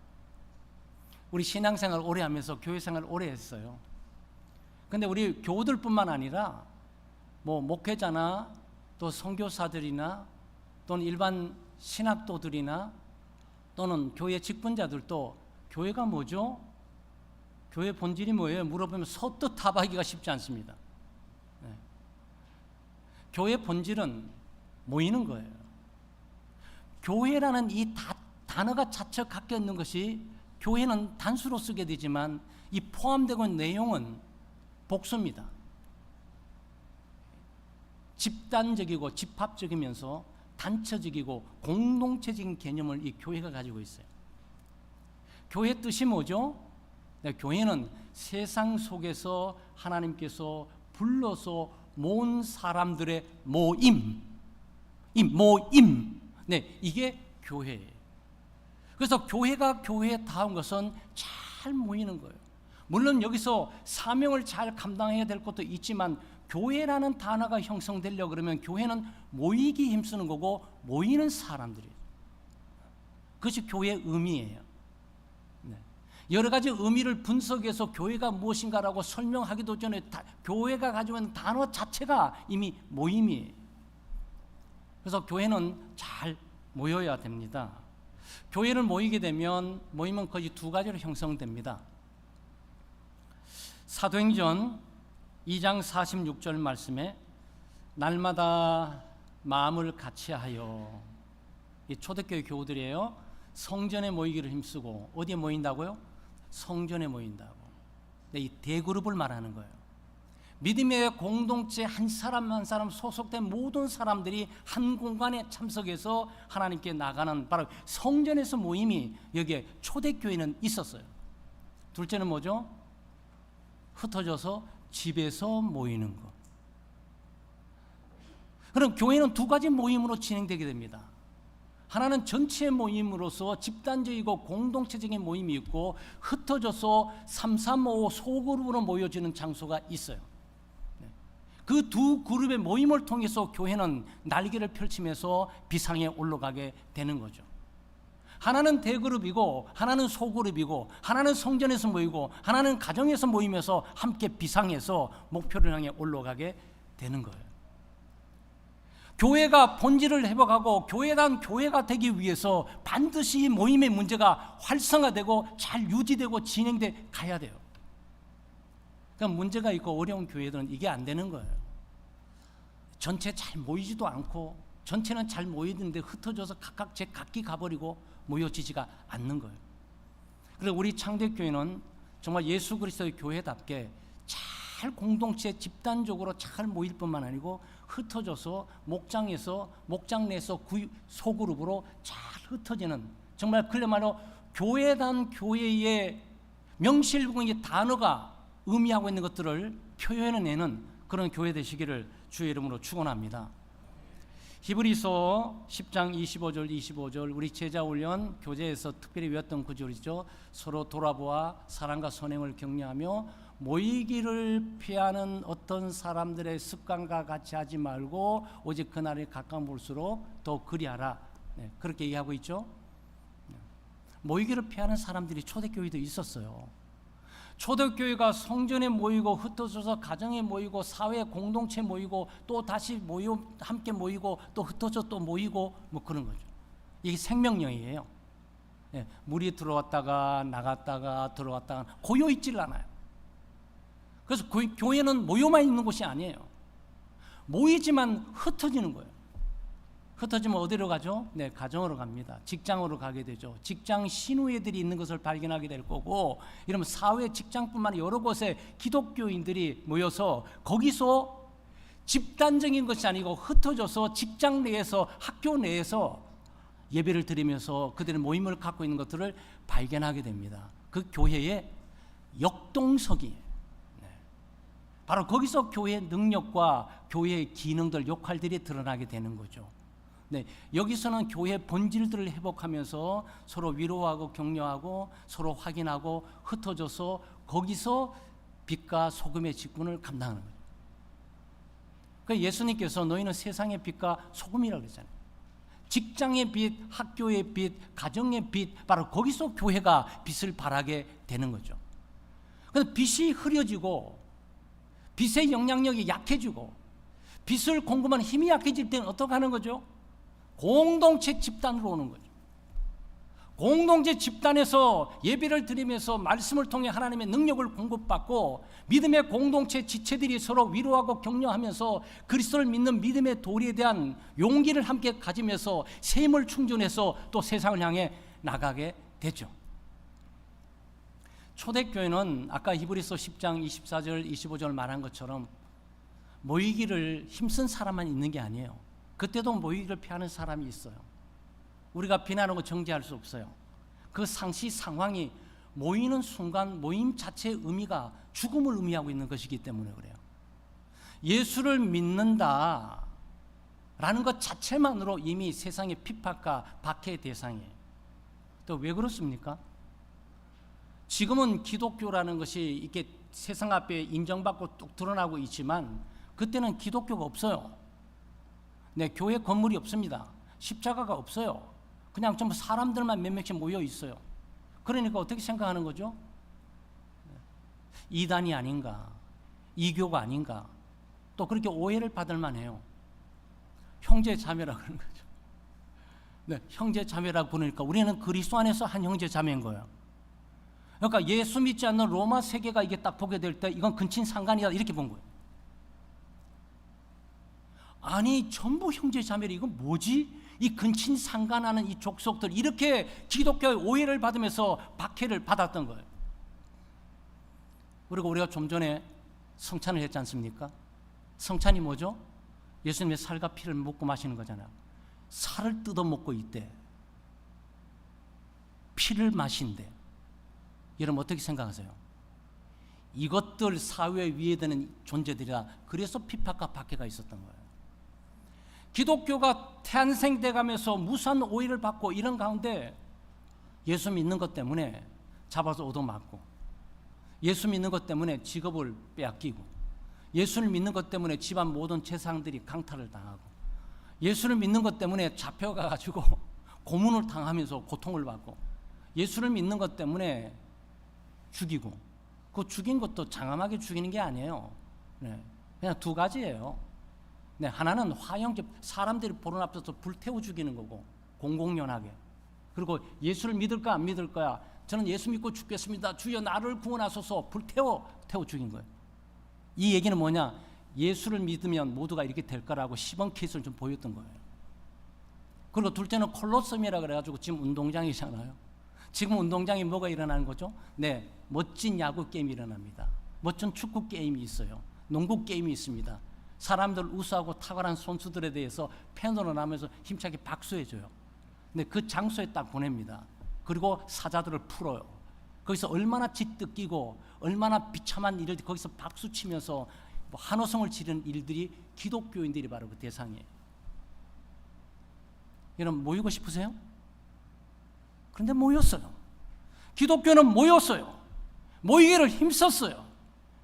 우리 신앙생활 오래 하면서 교회생활 오래 했어요. 근데 우리 교우들뿐만 아니라 목회자나 또 선교사들이나 또는 일반 신학도들이나 또는 교회 직분자들도 교회가 뭐죠? 교회 본질이 뭐예요? 물어보면 서뜻 답하기가 쉽지 않습니다. 네. 교회 본질은 모이는 거예요. 교회라는 이 단어가 자체 갖고 있는 것이 교회는 단수로 쓰게 되지만 이 포함되고 있는 내용은 복수입니다. 집단적이고 집합적이면서 단체적이고 공동체적인 개념을 이 교회가 가지고 있어요. 교회 뜻이 뭐죠? 네, 교회는 세상 속에서 하나님께서 불러서 모은 사람들의 모임. 이 모임. 네, 이게 교회예요. 그래서 교회가 교회다운 것은 잘 모이는 거예요. 물론 여기서 사명을 잘 감당해야 될 것도 있지만 교회라는 단어가 형성되려고 그러면 교회는 모이기 힘쓰는 거고 모이는 사람들이에요. 그것이 교회의 의미예요. 네. 여러 가지 의미를 분석해서 교회가 무엇인가라고 설명하기도 전에 교회가 가지고 있는 단어 자체가 이미 모임이에요. 그래서 교회는 잘 모여야 됩니다. 교회를 모이게 되면 모임은 거의 두 가지로 형성됩니다. 사도행전 2장 46절 말씀에 날마다 마음을 같이하여, 이 초대교회 교우들이에요. 성전에 모이기를 힘쓰고, 어디에 모인다고요? 성전에 모인다고. 이 대그룹을 말하는 거예요. 믿음의 공동체 한 사람 한 사람 소속된 모든 사람들이 한 공간에 참석해서 하나님께 나가는 바로 성전에서 모임이 여기에 초대교회는 있었어요. 둘째는 뭐죠? 흩어져서 집에서 모이는 것. 그럼 교회는 두 가지 모임으로 진행되게 됩니다. 하나는 전체 모임으로서 집단적이고 공동체적인 모임이 있고, 흩어져서 335 소그룹으로 모여지는 장소가 있어요. 그 두 그룹의 모임을 통해서 교회는 날개를 펼치면서 비상에 올라가게 되는 거죠. 하나는 대그룹이고 하나는 소그룹이고 하나는 성전에서 모이고 하나는 가정에서 모이면서 함께 비상해서 목표를 향해 올라가게 되는 거예요. 교회가 본질을 회복하고 교회단 교회가 되기 위해서 반드시 모임의 문제가 활성화되고 잘 유지되고 진행돼 가야 돼요. 그러니까 문제가 있고 어려운 교회들은 이게 안 되는 거예요. 전체 잘 모이지도 않고, 전체는 잘 모이는데 흩어져서 각각 제 각기 가버리고 모여지지가 않는 거예요. 그래서 우리 창대교회는 정말 예수 그리스도의 교회답게 잘 공동체 집단적으로 잘 모일 뿐만 아니고 흩어져서 목장에서 목장 내에서 소그룹으로 잘 흩어지는, 정말 그래 말로 교회단 교회의 명실공히 단어가 의미하고 있는 것들을 표현해내는 그런 교회 되시기를 주의 이름으로 축원합니다. 히브리서 10장 25절 우리 제자훈련 교재에서 특별히 외웠던 구절이죠. 서로 돌아보아 사랑과 선행을 격려하며 모이기를 피하는 어떤 사람들의 습관과 같이 하지 말고 오직 그날이 가까운 볼수록 더 그리하라. 네, 그렇게 얘기하고 있죠. 모이기를 피하는 사람들이 초대교회도 있었어요. 초대교회가 성전에 모이고 흩어져서 가정에 모이고 사회 공동체 모이고 또 다시 함께 모이고 또 흩어져 또 모이고 뭐 그런 거죠. 이게 생명력이에요. 예, 물이 들어왔다가 나갔다가 들어왔다가 고여 있질 않아요. 그래서 교회는 모여만 있는 곳이 아니에요. 모이지만 흩어지는 거예요. 흩어지면 어디로 가죠? 네, 가정으로 갑니다. 직장으로 가게 되죠. 직장 신우애들이 있는 것을 발견하게 될 거고, 이러면 사회 직장뿐만 아니라 여러 곳에 기독교인들이 모여서 거기서 집단적인 것이 아니고 흩어져서 직장 내에서 학교 내에서 예배를 드리면서 그들의 모임을 갖고 있는 것들을 발견하게 됩니다. 그 교회의 역동석이 바로 거기서 교회의 능력과 교회의 기능들, 역할들이 드러나게 되는 거죠. 네, 여기서는 교회의 본질들을 회복하면서 서로 위로하고 격려하고 서로 확인하고 흩어져서 거기서 빛과 소금의 직분을 감당하는 거죠. 그러니까 예수님께서 너희는 세상의 빛과 소금이라고 그랬잖아요. 직장의 빛, 학교의 빛, 가정의 빛, 바로 거기서 교회가 빛을 발하게 되는 거죠. 그런데 빛이 흐려지고 빛의 영향력이 약해지고 빛을 공급하는 힘이 약해질 때는 어떻게 하는 거죠? 공동체 집단으로 오는 거죠. 공동체 집단에서 예배를 드리면서 말씀을 통해 하나님의 능력을 공급받고 믿음의 공동체 지체들이 서로 위로하고 격려하면서 그리스도를 믿는 믿음의 도리에 대한 용기를 함께 가지면서 새 힘을 충전해서 또 세상을 향해 나가게 되죠. 초대교회는 아까 히브리서 10장 24절 25절 말한 것처럼 모이기를 힘쓴 사람만 있는 게 아니에요. 그때도 모이기를 피하는 사람이 있어요. 우리가 비난하고 정죄할 수 없어요. 그 상시 상황이 모이는 순간 모임 자체의 의미가 죽음을 의미하고 있는 것이기 때문에 그래요. 예수를 믿는다 라는 것 자체만으로 이미 세상의 핍박과 박해의 대상이에요. 또 왜 그렇습니까? 지금은 기독교라는 것이 이렇게 세상 앞에 인정받고 뚝 드러나고 있지만 그때는 기독교가 없어요. 네, 교회 건물이 없습니다. 십자가가 없어요. 그냥 전부 사람들만 몇 명씩 모여 있어요. 그러니까 어떻게 생각하는 거죠? 이단이 아닌가, 이교가 아닌가, 또 그렇게 오해를 받을 만해요. 형제 자매라 그러는 거죠. 네, 형제 자매라고 부르니까 우리는 그리스도 안에서 한 형제 자매인 거예요. 그러니까 예수 믿지 않는 로마 세계가 이게 딱 보게 될 때 이건 근친 상간이다 이렇게 본 거예요. 아니 전부 형제 자매를 이건 뭐지? 이 근친 상간하는 이 족속들 이렇게 기독교의 오해를 받으면서 박해를 받았던 거예요. 그리고 우리가 좀 전에 성찬을 했지 않습니까? 성찬이 뭐죠? 예수님의 살과 피를 먹고 마시는 거잖아요. 살을 뜯어 먹고 있대. 피를 마신대. 여러분 어떻게 생각하세요? 이것들 사회 위에 드는 존재들이라 그래서 핍박과 박해가 있었던 거예요. 기독교가 탄생돼 가면서 무수한 오해를 받고 이런 가운데 예수 믿는 것 때문에 잡아서 얻어맞고 예수 믿는 것 때문에 직업을 빼앗기고 예수를 믿는 것 때문에 집안 모든 재산들이 강탈을 당하고 예수를 믿는 것 때문에 잡혀가 가지고 고문을 당하면서 고통을 받고 예수를 믿는 것 때문에 죽이고 그 죽인 것도 장엄하게 죽이는 게 아니에요. 네, 그냥 두 가지예요. 네, 하나는 화형제, 사람들이 보는 앞에서 불태워 죽이는 거고 공공연하게. 그리고 예수를 믿을까 안 믿을 거야. 저는 예수 믿고 죽겠습니다. 주여 나를 구원하소서. 불태워 죽인 거예요. 이 얘기는 뭐냐? 예수를 믿으면 모두가 이렇게 될 거라고 시범 케이스를 좀 보였던 거예요. 그리고 둘째는 콜로세움이라 그래가지고 지금 운동장이잖아요. 지금 운동장에 뭐가 일어나는 거죠? 네, 멋진 야구 게임이 일어납니다. 멋진 축구 게임이 있어요. 농구 게임이 있습니다. 사람들 우수하고 탁월한 선수들에 대해서 팬으로 나면서 힘차게 박수해줘요. 근데 그 장소에 딱 보냅니다. 그리고 사자들을 풀어요. 거기서 얼마나 짓뜯기고 얼마나 비참한 일을 거기서 박수 치면서 뭐 한호성을 지르는 일들이 기독교인들이 바로 그 대상이에요. 여러분 모이고 싶으세요? 그런데 모였어요. 기독교는 모였어요. 모이기를 힘썼어요.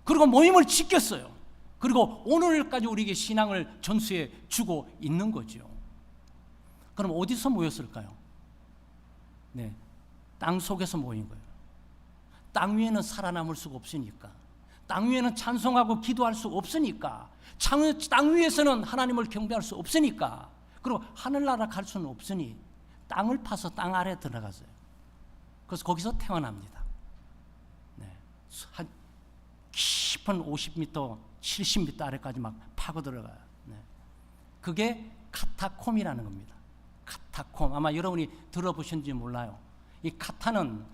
그리고 모임을 지켰어요. 그리고 오늘까지 우리에게 신앙을 전수해 주고 있는 거죠. 그럼 어디서 모였을까요? 네, 땅 속에서 모인 거예요. 땅 위에는 살아남을 수가 없으니까, 땅 위에는 찬송하고 기도할 수 없으니까, 땅 위에서는 하나님을 경배할 수 없으니까, 그리고 하늘나라 갈 수는 없으니 땅을 파서 땅 아래 들어갔어요. 그래서 거기서 태어납니다. 네, 한 깊은 50m, 70m 아래까지 막 파고 들어가요. 네. 그게 카타콤이라는 겁니다. 카타콤. 아마 여러분이 들어보셨는지 몰라요. 이 카타는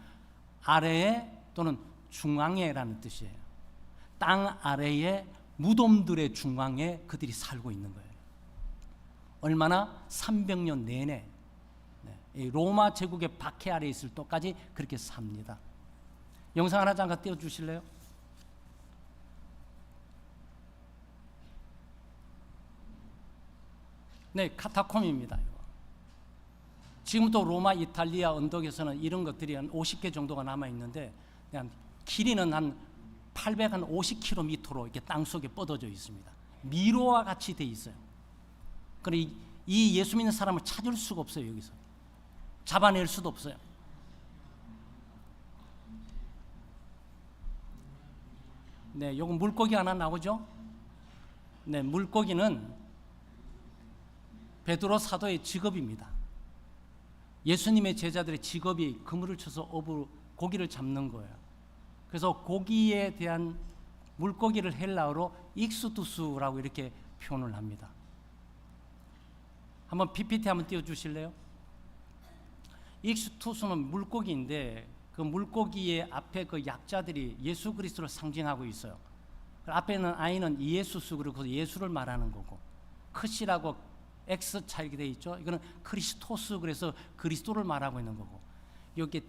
아래에 또는 중앙에라는 뜻이에요. 땅 아래의 무덤들의 중앙에 그들이 살고 있는 거예요. 얼마나? 300년 내내. 네. 이 로마 제국의 박해 아래 있을 때까지 그렇게 삽니다. 영상 하나 잠깐 띄워주실래요? 네, 카타콤입니다. 지금도 로마, 이탈리아 언덕에서는 이런 것들이 한 50개 정도가 남아 있는데, 길이는 한 850km로 이렇게 땅 속에 뻗어져 있습니다. 미로와 같이 돼 있어요. 그래 이 예수 믿는 사람을 찾을 수가 없어요. 여기서 잡아낼 수도 없어요. 네, 요거 물고기 하나 나오죠? 네, 물고기는 베드로 사도의 직업입니다. 예수님의 제자들의 직업이 그물을 쳐서 고기를 잡는 거예요. 그래서 고기에 대한 물고기를 헬라어로 익수두스라고 이렇게 표현을 합니다. 한번 PPT 한번 띄워주실래요? 익수두스는 물고기인데 그 물고기의 앞에 그 약자들이 예수 그리스도를 상징하고 있어요. 앞에는 I는 이에수스, 그리고 예수를 말하는 거고, 크시라고 X 차이게 돼 있죠. 이거는 크리스토스, 그래서 그리스도를 말하고 있는 거고, 여기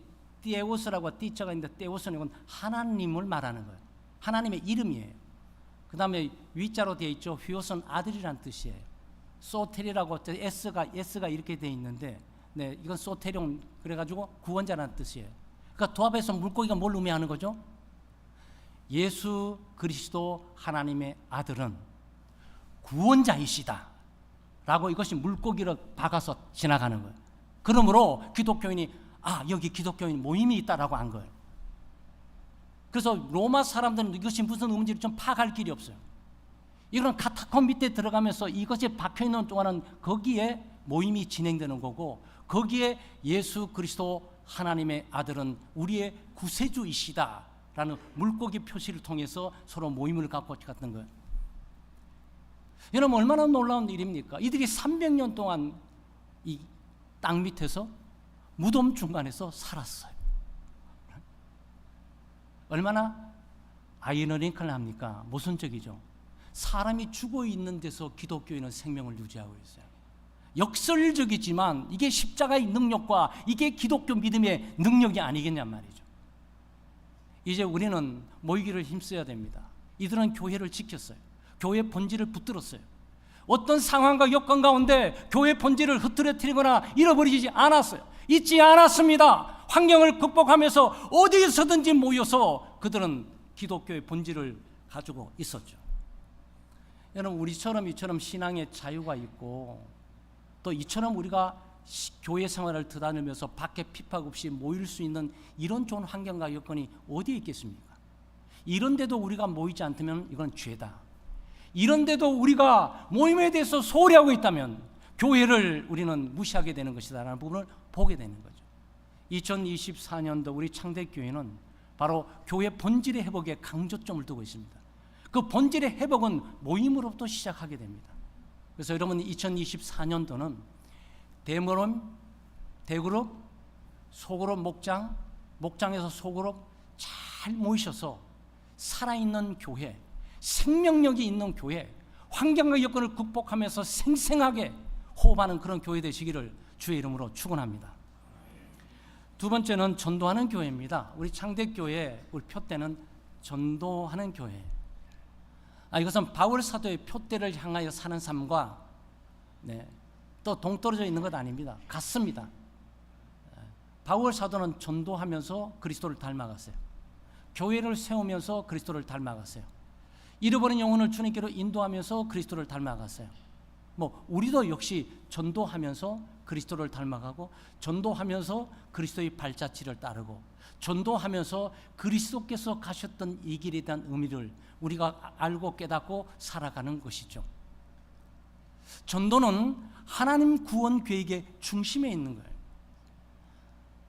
띠에오스라고 띠자가 있는데 띠에오스는 이건 하나님을 말하는 거예요. 하나님의 이름이에요. 그 다음에 위자로 되어 있죠. 휘오스는 아들이란 뜻이에요. 소테리라고 S가 이렇게 되어 있는데, 네, 이건 소테리온, 그래가지고 구원자라는 뜻이에요. 그러니까 도합해서 물고기가 뭘 의미하는 거죠? 예수 그리스도 하나님의 아들은 구원자이시다 라고 이것이 물고기를 박아서 지나가는 거예요. 그러므로 기독교인이 여기 기독교인 모임이 있다라고 한 거예요. 그래서 로마 사람들은 이것이 무슨 의미인지 좀 파악할 길이 없어요. 이건 카타콤 밑에 들어가면서 이것이 박혀있는 동안은 거기에 모임이 진행되는 거고, 거기에 예수 그리스도 하나님의 아들은 우리의 구세주이시다 라는 물고기 표시를 통해서 서로 모임을 갖고 갔던 거예요. 여러분, 얼마나 놀라운 일입니까? 이들이 300년 동안 이 땅 밑에서 무덤 중간에서 살았어요. 얼마나 아이러니컬합니까? 모순적이죠. 사람이 죽어 있는 데서 기독교인은 생명을 유지하고 있어요. 역설적이지만 이게 십자가의 능력과 이게 기독교 믿음의 능력이 아니겠냔 말이죠. 이제 우리는 모이기를 힘써야 됩니다. 이들은 교회를 지켰어요. 교회 본질을 붙들었어요. 어떤 상황과 여건 가운데 교회 본질을 흐트러뜨리거나 잃어버리지 않았어요. 잊지 않았습니다. 환경을 극복하면서 어디에서든지 모여서 그들은 기독교의 본질을 가지고 있었죠. 여러분, 이처럼 신앙의 자유가 있고, 또 이처럼 우리가 교회 생활을 드다니면서 밖에 핍박 없이 모일 수 있는 이런 좋은 환경과 여건이 어디에 있겠습니까? 이런데도 우리가 모이지 않다면 이건 죄다. 이런데도 우리가 모임에 대해서 소홀히 하고 있다면 교회를 우리는 무시하게 되는 것이다라는 부분을 보게 되는 거죠. 2024년도 우리 창대교회는 바로 교회 본질의 회복에 강조점을 두고 있습니다. 그 본질의 회복은 모임으로부터 시작하게 됩니다. 그래서 여러분, 2024년도는 대모임, 대그룹, 소그룹, 목장에서 소그룹 잘 모이셔서 살아있는 교회, 생명력이 있는 교회, 환경과 여건을 극복하면서 생생하게 호흡하는 그런 교회 되시기를 주의 이름으로 축원합니다. 두 번째는 전도하는 교회입니다. 우리 창대교회 우리 표대는 전도하는 교회예요. 이것은 바울 사도의 표대를 향하여 사는 삶과 또 동떨어져 있는 것 아닙니다. 같습니다. 바울 사도는 전도하면서 그리스도를 닮아갔어요. 교회를 세우면서 그리스도를 닮아갔어요. 잃어버린 영혼을 주님께로 인도하면서 그리스도를 닮아갔어요. 우리도 역시 전도하면서 그리스도를 닮아가고, 전도하면서 그리스도의 발자취를 따르고, 전도하면서 그리스도께서 가셨던 이 길에 대한 의미를 우리가 알고 깨닫고 살아가는 것이죠. 전도는 하나님 구원 계획의 중심에 있는 거예요.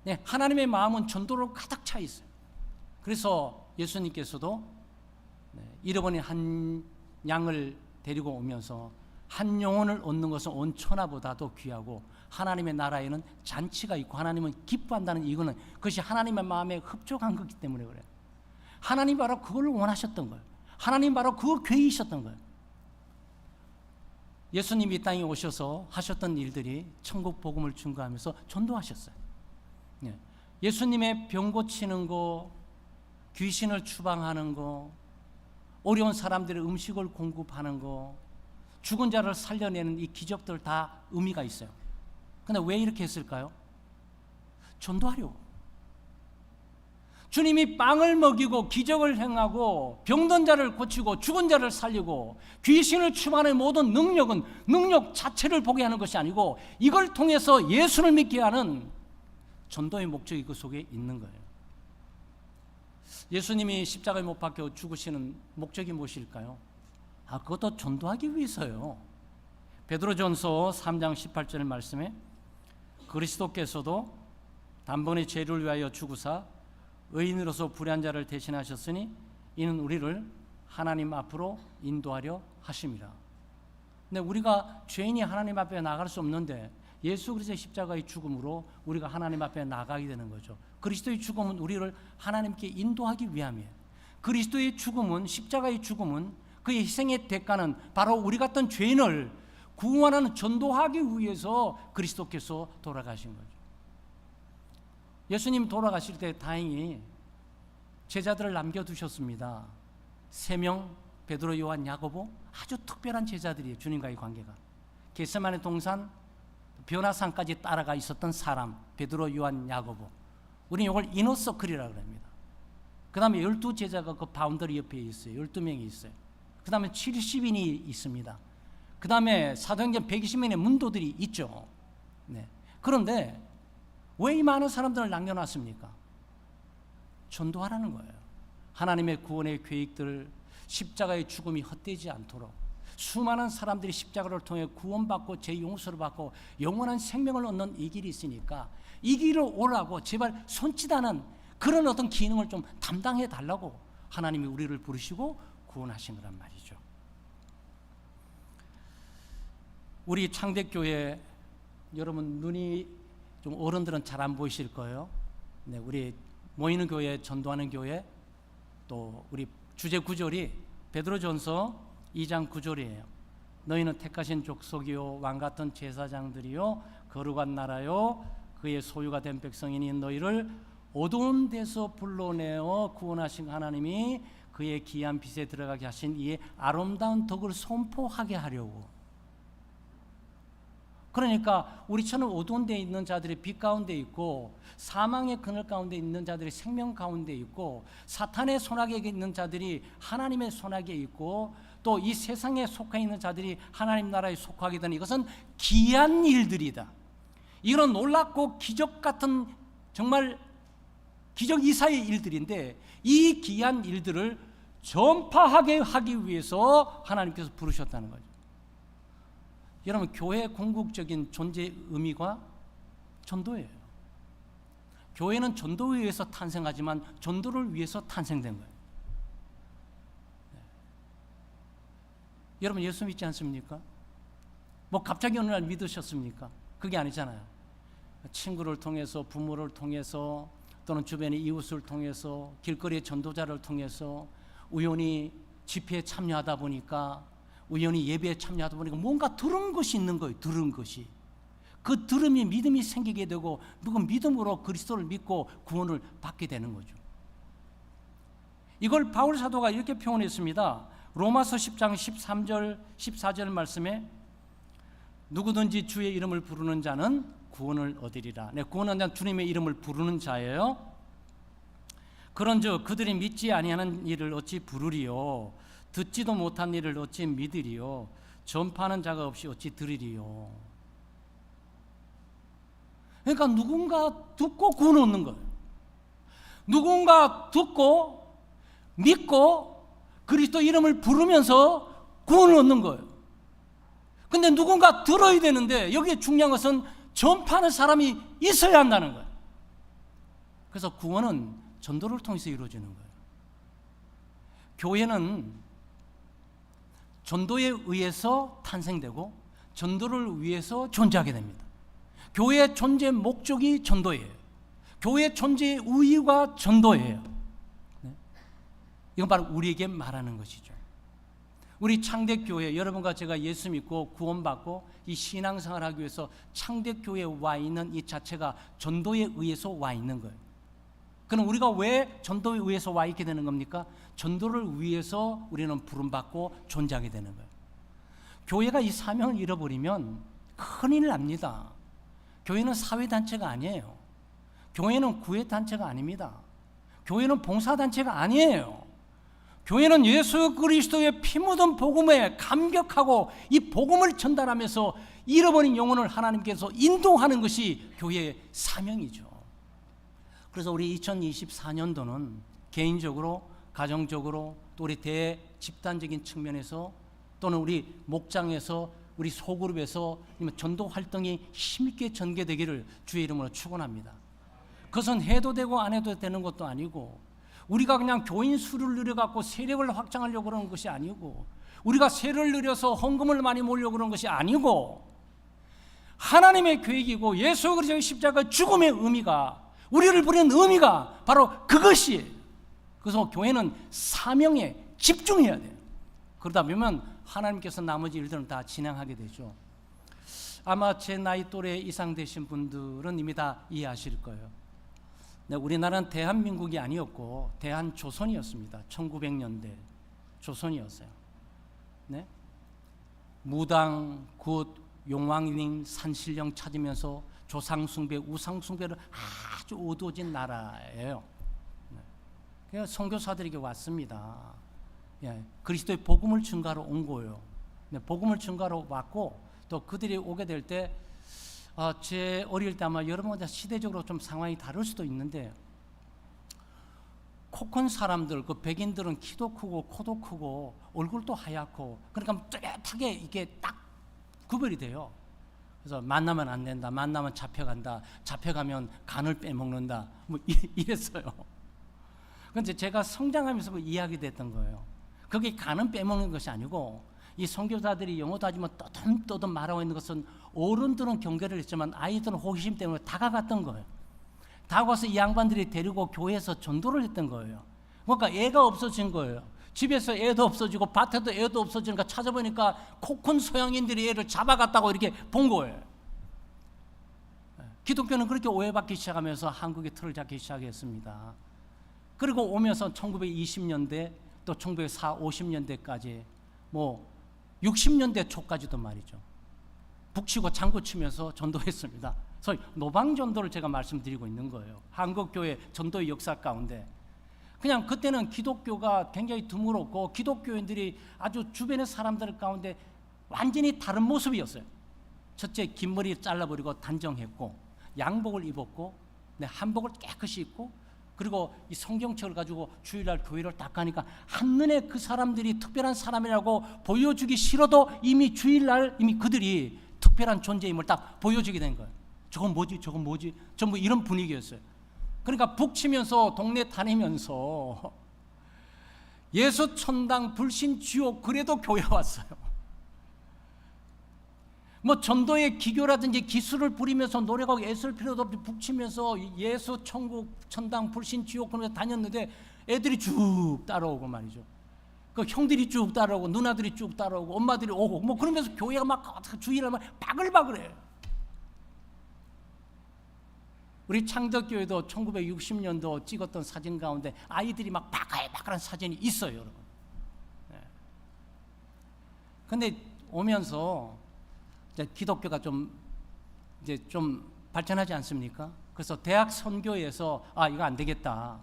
네, 하나님의 마음은 전도로 가득 차 있어요. 그래서 예수님께서도 잃어버린 한 양을 데리고 오면서 한 영혼을 얻는 것은 온 천하보다도 귀하고, 하나님의 나라에는 잔치가 있고 하나님은 기뻐한다는 이거는 그것이 하나님의 마음에 흡족한 거기 때문에 그래요. 하나님 바로 그걸 원하셨던 거예요. 하나님 바로 그 계획이셨던 거예요. 예수님이 이 땅에 오셔서 하셨던 일들이 천국 복음을 증거하면서 전도하셨어요. 네. 예수님의 병 고치는 거, 귀신을 추방하는 거, 어려운 사람들의 음식을 공급하는 거, 죽은 자를 살려내는 이 기적들 다 의미가 있어요. 근데 왜 이렇게 했을까요? 전도하려고. 주님이 빵을 먹이고 기적을 행하고 병든 자를 고치고 죽은 자를 살리고 귀신을 추방하는 모든 능력은 능력 자체를 보게 하는 것이 아니고 이걸 통해서 예수를 믿게 하는 전도의 목적이 그 속에 있는 거예요. 예수님이 십자가에 못 박혀 죽으시는 목적이 무엇일까요? 그것도 전도하기 위해서요. 베드로전서 3장 18절 말씀에 그리스도께서도 단번에 죄를 위하여 죽으사 의인으로서 불의한 자를 대신하셨으니 이는 우리를 하나님 앞으로 인도하려 하심이라. 근데 우리가 죄인이 하나님 앞에 나갈 수 없는데 예수 그리스도의 십자가의 죽음으로 우리가 하나님 앞에 나가게 되는 거죠. 그리스도의 죽음은 우리를 하나님께 인도하기 위함이에요. 그리스도의 죽음은, 십자가의 죽음은, 그의 희생의 대가는 바로 우리 같은 죄인을 구원하는, 전도하기 위해서 그리스도께서 돌아가신 거죠. 예수님 돌아가실 때 다행히 제자들을 남겨두셨습니다. 3명, 베드로, 요한, 야고보, 아주 특별한 제자들이에요. 주님과의 관계가. 겟세마네 동산, 변화산까지 따라가 있었던 사람, 베드로, 요한, 야고보. 우리는 이걸 이너서클이라고 합니다. 그 다음에 12제자가 그 바운더리 옆에 있어요. 12명이 있어요. 그 다음에 70인이 있습니다. 그 다음에 사도행전 120명의 문도들이 있죠. 네. 그런데 왜 이 많은 사람들을 남겨놨습니까? 전도하라는 거예요. 하나님의 구원의 계획들, 십자가의 죽음이 헛되지 않도록 수많은 사람들이 십자가를 통해 구원받고 죄 용서를 받고 영원한 생명을 얻는 이 길이 있으니까 이 길을 오라고 제발 손짓하는 그런 어떤 기능을 좀 담당해 달라고 하나님이 우리를 부르시고 구원하신 거란 말이죠. 우리 창백교회, 여러분 눈이 좀 어른들은 잘 안 보이실 거예요. 네, 우리 모이는 교회, 전도하는 교회, 또 우리 주제 구절이 베드로전서 2장 9절이에요. 너희는 택하신 족속이요 왕 같은 제사장들이요 거룩한 나라요 그의 소유가 된 백성이니 너희를 어두운 데서 불러내어 구원하신 하나님이 그의 귀한 빛에 들어가게 하신 이의 아름다운 덕을 선포하게 하려고. 그러니까 우리처럼 어두운 데 있는 자들이 빛 가운데 있고 사망의 그늘 가운데 있는 자들이 생명 가운데 있고 사탄의 손아귀에 있는 자들이 하나님의 손아귀에 있고 또 이 세상에 속해 있는 자들이 하나님 나라에 속하게 되는 이것은 귀한 일들이다. 이런 놀랍고 기적 같은 정말 기적 이사의 일들인데 이 귀한 일들을 전파하게 하기 위해서 하나님께서 부르셨다는 거죠. 여러분, 교회의 궁극적인 존재 의미가 전도예요. 교회는 전도를 위해서 탄생하지만 전도를 위해서 탄생된 거예요. 네. 여러분, 예수 믿지 않습니까? 뭐 갑자기 어느 날 믿으셨습니까? 그게 아니잖아요. 친구를 통해서, 부모를 통해서, 또는 주변의 이웃을 통해서, 길거리의 전도자를 통해서, 우연히 집회에 참여하다 보니까, 우연히 예배에 참여하다 보니까 뭔가 들은 것이 있는 거예요. 들은 것이. 그 들음이 믿음이 생기게 되고 그 믿음으로 그리스도를 믿고 구원을 받게 되는 거죠. 이걸 바울 사도가 이렇게 표현했습니다. 로마서 10장 13절 14절 말씀에 누구든지 주의 이름을 부르는 자는 구원을 얻으리라. 네, 구원한 자는 주님의 이름을 부르는 자예요. 그런즉 그들이 믿지 아니하는 일을 어찌 부르리요? 듣지도 못한 일을 어찌 믿으리요? 전파하는 자가 없이 어찌 들으리요? 그러니까 누군가 듣고 구원 얻는 거예요. 누군가 듣고 믿고 그리스도 이름을 부르면서 구원을 얻는 거예요. 근데 누군가 들어야 되는데 여기에 중요한 것은 전파하는 사람이 있어야 한다는 거예요. 그래서 구원은 전도를 통해서 이루어지는 거예요. 교회는 전도에 의해서 탄생되고 전도를 위해서 존재하게 됩니다. 교회의 존재 목적이 전도예요. 교회의 존재의 의의가 전도예요. 네? 이건 바로 우리에게 말하는 것이죠. 우리 창대교회 여러분과 제가 예수 믿고 구원받고 이 신앙생활을 하기 위해서 창대교회에 와 있는 이 자체가 전도에 의해서 와 있는 거예요. 그럼 우리가 왜 전도에 의해서 와 있게 되는 겁니까? 전도를 위해서 우리는 부름받고 존재하게 되는 거예요. 교회가 이 사명을 잃어버리면 큰일 납니다. 교회는 사회단체가 아니에요. 교회는 구애단체가 아닙니다. 교회는 봉사단체가 아니에요. 교회는 예수 그리스도의 피 묻은 복음에 감격하고 이 복음을 전달하면서 잃어버린 영혼을 하나님께서 인도하는 것이 교회의 사명이죠. 그래서 우리 2024년도는 개인적으로, 가정적으로, 또 우리 대집단적인 측면에서, 또는 우리 목장에서, 우리 소그룹에서 전도 활동이 힘있게 전개되기를 주의 이름으로 축원합니다. 그것은 해도 되고 안 해도 되는 것도 아니고, 우리가 그냥 교인 수를 늘려갖고 세력을 확장하려고 그러는 것이 아니고, 우리가 세를 늘려서 헌금을 많이 모으려고 그러는 것이 아니고, 하나님의 계획이고 예수 그리스도의 십자가 죽음의 의미가, 우리를 부르는 의미가 바로 그것이. 그래서 교회는 사명에 집중해야 돼요. 그러다 보면 하나님께서 나머지 일들은 다 진행하게 되죠. 아마 제 나이 또래 이상 되신 분들은 이미 다 이해하실 거예요. 네, 우리나라는 대한민국이 아니었고 대한조선이었습니다. 1900년대 조선이었어요. 네? 무당, 굿, 용왕님, 산신령 찾으면서 조상숭배, 우상숭배를 아주 어두워진 나라예요. 네. 그래서 선교사들에게 왔습니다. 예, 그리스도의 복음을 증가로 온 거예요. 네, 복음을 증가로 왔고, 또 그들이 오게 될 때 제 어릴 때 아마 여러분보다 시대적으로 좀 상황이 다를 수도 있는데, 코 큰 사람들, 그 백인들은 키도 크고 코도 크고 얼굴도 하얗고, 그러니까 뚜렷하게 이게 딱 구별이 돼요. 그래서 만나면 안 된다, 만나면 잡혀간다, 잡혀가면 간을 빼먹는다, 뭐 이랬어요. 그런데 제가 성장하면서 이야기 됐던 거예요. 그게 간은 빼먹는 것이 아니고, 이 선교사들이 영어도 하지만 떠듬떠듬 말하고 있는 것은 어른들은 경계를 했지만 아이들은 호기심 때문에 다가갔던 거예요. 다가가서 이 양반들이 데리고 교회에서 전도를 했던 거예요. 그러니까 애가 없어진 거예요. 집에서 애도 없어지고 밭에도 애도 없어지니까 찾아보니까 코 큰 서양인들이 애를 잡아갔다고 이렇게 본 거예요. 기독교는 그렇게 오해받기 시작하면서 한국의 틀을 잡기 시작했습니다. 그리고 오면서 1920년대 또 1940, 50년대까지 뭐 60년대 초까지도 말이죠. 북치고 장구치면서 전도했습니다. 그래서 노방전도를 제가 말씀드리고 있는 거예요. 한국교회 전도의 역사 가운데. 그냥 그때는 기독교가 굉장히 드물었고, 기독교인들이 아주 주변의 사람들 가운데 완전히 다른 모습이었어요. 첫째, 긴 머리 잘라버리고 단정했고, 양복을 입었고, 한복을 깨끗이 입고, 그리고 이 성경책을 가지고 주일날 교회를 딱 가니까 한눈에 그 사람들이 특별한 사람이라고 보여주기 싫어도 이미 주일날 이미 그들이 특별한 존재임을 딱 보여주게 된 거예요. 저건 뭐지? 저건 뭐지? 전부 이런 분위기였어요. 그러니까 북치면서 동네 다니면서 예수 천당 불신 지옥, 그래도 교회 왔어요. 뭐 전도의 기교라든지 기술을 부리면서 노력하고 애쓸 필요도 없이 북치면서 예수 천국 천당 불신 지옥 그러면서 다녔는데 애들이 쭉 따라오고 말이죠. 그 형들이 쭉 따라오고 누나들이 쭉 따라오고 엄마들이 오고 뭐 그러면서 교회가 막 주일날 막 바글바글해요. 우리 창덕교회도 1960년도 찍었던 사진 가운데 아이들이 막 바글바글한 사진이 있어요, 여러분. 근데 오면서 이제 기독교가 좀 발전하지 않습니까? 그래서 대학 선교에서 이거 안 되겠다.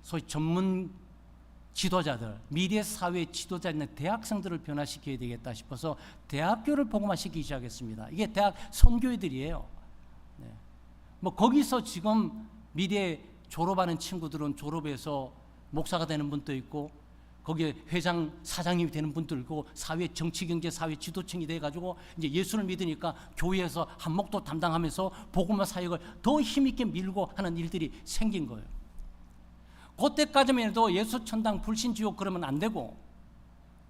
소위 전문 지도자들, 미래 사회 지도자 있는 대학생들을 변화시켜야 되겠다 싶어서 대학교를 복음화시키기 시작했습니다. 이게 대학 선교회들이에요. 네. 뭐 거기서 지금 미래 졸업하는 친구들은 졸업해서 목사가 되는 분도 있고, 거기에 회장, 사장님이 되는 분도 있고, 사회, 정치, 경제, 사회 지도층이 돼가지고 이제 예수를 믿으니까 교회에서 한목도 담당하면서 복음화 사역을 더 힘있게 밀고 하는 일들이 생긴 거예요. 그때까지만 해도 예수 천당 불신 지옥 그러면 안 되고,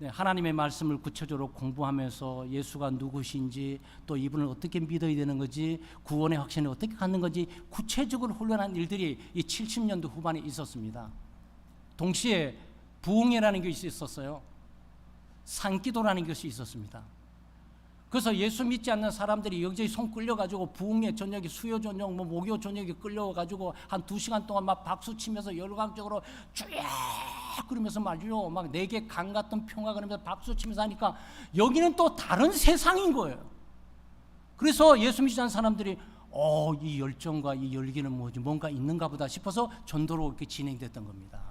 하나님의 말씀을 구체적으로 공부하면서 예수가 누구신지, 또 이분을 어떻게 믿어야 되는 건지, 구원의 확신을 어떻게 갖는 건지 구체적으로 훈련한 일들이 이 70년대 후반에 있었습니다. 동시에 부흥회라는 게 있었어요. 산기도라는 것이 있었습니다. 그래서 예수 믿지 않는 사람들이 여기저기 손 끌려가지고 부흥회 저녁에 수요 저녁 뭐 목요 저녁에 끌려가지고 한 2시간 동안 막 박수 치면서 열광적으로 쭉 그러면서 말이죠. 막 내게 강 같은 평화 그러면서 박수 치면서 하니까 여기는 또 다른 세상인 거예요. 그래서 예수 믿지 않는 사람들이 이 열정과 이 열기는 뭐지 뭔가 있는가 보다 싶어서 전도로 이렇게 진행됐던 겁니다.